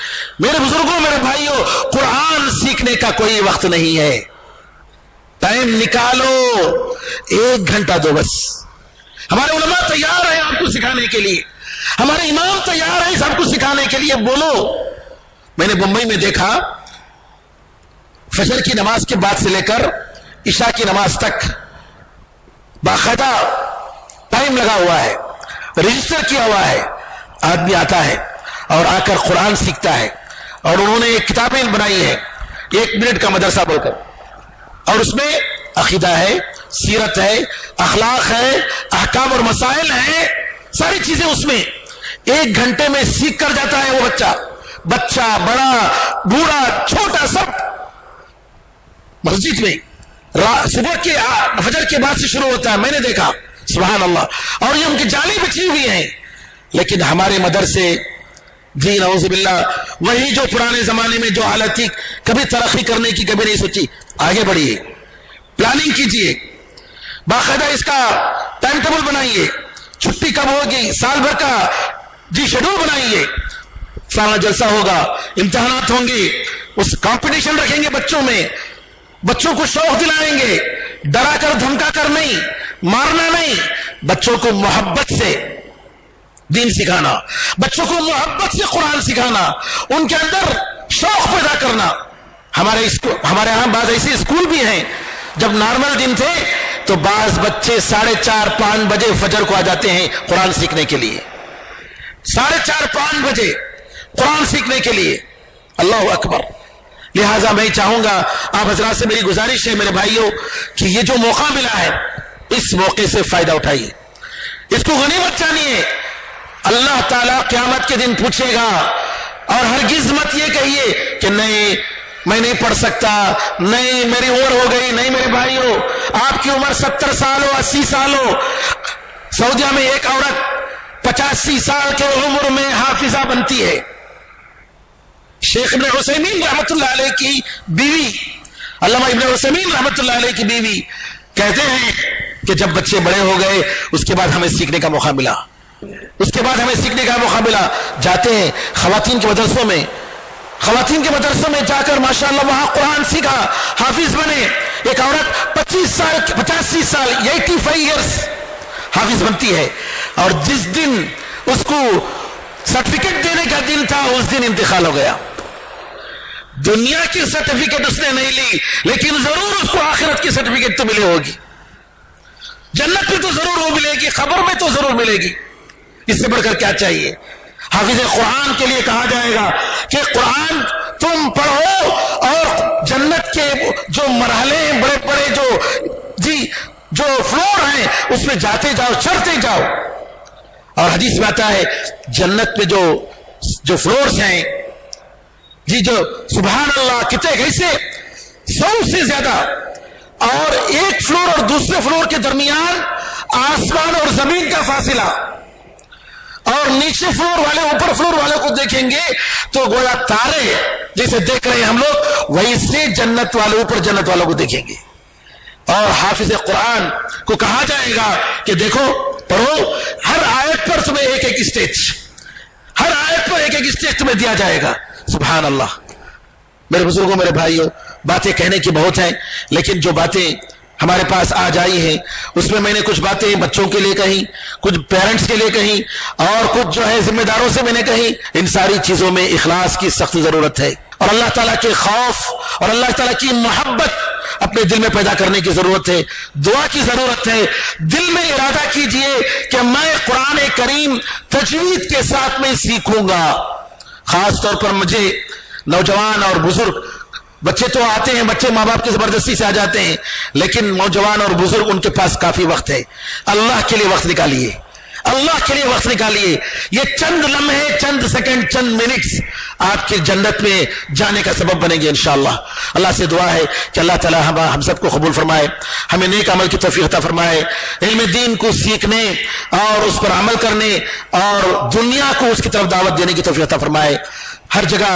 میرے بزرگوں، میرے بھائیوں، قرآن سیکھنے کا کوئی وقت نہیں ہے۔ ٹائم نکالو، 1 گھنٹہ دو بس۔ ہمارے علماء تیار ہیں آپ کو سکھانے کے لیے، ہمارے امام تیار ہیں سب کو سکھانے کے لیے۔ بولو۔ میں نے بمبئی میں دیکھا فجر کی نماز کے بعد سے لے کر عشاء کی نماز تک باقاعدہ ٹائم لگا ہوا ہے، رجسٹر کیا ہوا ہے، آدمی آتا ہے اور آ کر قرآن سیکھتا ہے، اور انہوں نے ایک کتابیں بنائی ہے 1 منٹ کا مدرسہ بول کر، اور اس میں عقیدہ ہے، سیرت ہے، اخلاق ہے، احکام اور مسائل ہیں، ساری چیزیں اس میں 1 گھنٹے میں سیکھ کر جاتا ہے وہ بچہ بڑا بوڑھا چھوٹا سب مسجد میں صبح کے فجر کے بعد سے شروع ہوتا ہے۔ میں نے دیکھا سبحان اللہ، اور یہ ان کی جالی بچھی ہوئی ہیں، لیکن ہمارے مدرسے جی نعوذ باللہ وہی جو پرانے زمانے میں جو حالت تھی، کبھی ترقی کرنے کی کبھی نہیں سوچی۔ آگے بڑھیے، پلاننگ کیجئے، باقاعدہ اس کا ٹائم ٹیبل بنائیے، چھٹی کب ہوگی، سال بھر کا جی شیڈول بنائیے، سالانہ جلسہ ہوگا، امتحانات ہوں گے، اس کمپٹیشن رکھیں گے بچوں میں، بچوں کو شوق دلائیں گے، ڈرا کر دھمکا کر نہیں، مارنا نہیں، بچوں کو محبت سے دین سکھانا، بچوں کو محبت سے قرآن سکھانا، ان کے اندر شوق پیدا کرنا۔ ہمارے یہاں بعض ایسے اسکول بھی ہیں جب نارمل دن تھے تو بعض بچے 4:30-5 بجے فجر کو آ جاتے ہیں قرآن سیکھنے کے لیے. 4:30-5 بجے قرآن سیکھنے کے لیے. اللہ اکبر. لہٰذا میں چاہوں گا آپ حضرات سے میری گزارش ہے میرے بھائیوں کہ یہ جو موقع ملا ہے اس موقع سے فائدہ اٹھائیے, اس کو غنیمت جانیے. اللہ تعالیٰ قیامت کے دن پوچھے گا, اور ہرگز مت یہ کہیے کہ نہیں میں نہیں پڑھ سکتا, نہیں میری عمر ہو گئی. نہیں میرے بھائیوں, آپ کی عمر 70 سال ہو, 80 سال ہو. سعودیہ میں ایک عورت 85 سال کے عمر میں حافظہ بنتی ہے. شیخ ابن عثیمین رحمت اللہ علیہ کی بیوی, علامہ ابن عثیمین رحمت اللہ علیہ کی بیوی کہتے ہیں کہ جب بچے بڑے ہو گئے اس کے بعد ہمیں سیکھنے کا موقع ملا. جاتے ہیں خواتین کے مدرسوں میں جا کر ماشاءاللہ وہاں قرآن سیکھا, حافظ بنے. ایک عورت 85 سال 85 ایئرس حافظ بنتی ہے, اور جس دن اس کو سرٹیفکیٹ دینے کا دن تھا اس دن انتقال ہو گیا. دنیا کی سرٹیفکیٹ اس نے نہیں لی, لیکن ضرور اس کو آخرت کی سرٹیفکیٹ تو ملے ہوگی. جنت میں تو ضرور وہ ملے گی, قبر میں تو ضرور ملے گی. اس سے بڑھ کر کیا چاہیے؟ حافظ قرآن کے لیے کہا جائے گا کہ قرآن تم پڑھو, اور جنت کے جو مرحلے ہیں, بڑے بڑے جو فلور ہیں, اس میں جاتے جاؤ, چڑھتے جاؤ. اور حدیث میں آتا ہے جنت میں جو فلورز ہیں جو سبحان اللہ کتنے کیسے 100 سے زیادہ, اور ایک فلور اور دوسرے فلور کے درمیان آسمان اور زمین کا فاصلہ, اور نیچے فلور والے اوپر فلور والے کو دیکھیں گے تو گویا تارے جیسے دیکھ رہے ہیں ہم لوگ, ویسے جنت والے اوپر جنت والوں کو دیکھیں گے. اور حافظ قرآن کو کہا جائے گا کہ دیکھو پڑھو, ہر آیت پر تمہیں ایک اسٹیج, ہر آیت پر ایک اسٹیج تمہیں دیا جائے گا. سبحان اللہ. میرے بزرگوں, میرے بھائیوں, باتیں کہنے کی بہت ہیں, لیکن جو باتیں ہمارے پاس آج آئی ہیں اس میں نے کچھ باتیں بچوں کے لیے کہیں, کچھ پیرنٹس کے لیے کہیں, اور کچھ جو ہے ذمہ داروں سے میں نے کہیں. ان ساری چیزوں میں اخلاص کی سخت ضرورت ہے, اور اللہ تعالیٰ کے خوف اور اللہ تعالیٰ کی محبت اپنے دل میں پیدا کرنے کی ضرورت ہے. دعا کی ضرورت ہے. دل میں ارادہ کیجئے کہ میں قرآن کریم تجوید کے ساتھ میں سیکھوں گا. خاص طور پر مجھے نوجوان اور بزرگ, بچے تو آتے ہیں, بچے ماں باپ کی زبردستی سے آ جاتے ہیں, لیکن نوجوان اور بزرگ ان کے پاس کافی وقت ہے. اللہ کے لیے وقت نکالیے, اللہ کے لیے وقت نکالیے. یہ چند لمحے, چند سیکنڈ, چند منٹس آپ کی جنت میں جانے کا سبب بنیں گے انشاءاللہ. اللہ سے دعا ہے کہ اللہ تعالی ہم سب کو قبول فرمائے, ہمیں نیک عمل کی توفیق عطا فرمائے, علم دین کو سیکھنے اور اس پر عمل کرنے اور دنیا کو اس کی طرف دعوت دینے کی توفیق عطا فرمائے. ہر جگہ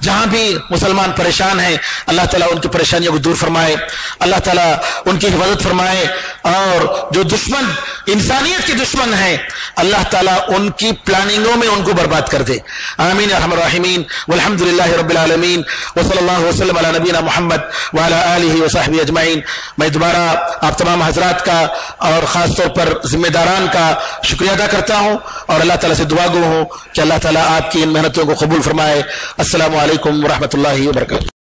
جہاں بھی مسلمان پریشان ہیں اللہ تعالیٰ ان کی پریشانیوں کو دور فرمائے, اللہ تعالیٰ ان کی حفاظت فرمائے, اور جو دشمن انسانیت کے دشمن ہیں اللہ تعالیٰ ان کی پلاننگوں میں ان کو برباد کر دے. آمین ارحم الراحمین. والحمدللہ رب العالمین, وصلی اللہ وسلم علی نبینا محمد وعلی آلہ وصحبہ اجمعین. میں دوبارہ آپ تمام حضرات کا اور خاص طور پر ذمہ داران کا شکریہ ادا کرتا ہوں, اور اللہ تعالیٰ سے دعا گو ہوں کہ اللہ تعالیٰ آپ کی ان محنتوں کو قبول فرمائے. السلام علیکم ورحمۃ اللہ وبرکاتہ.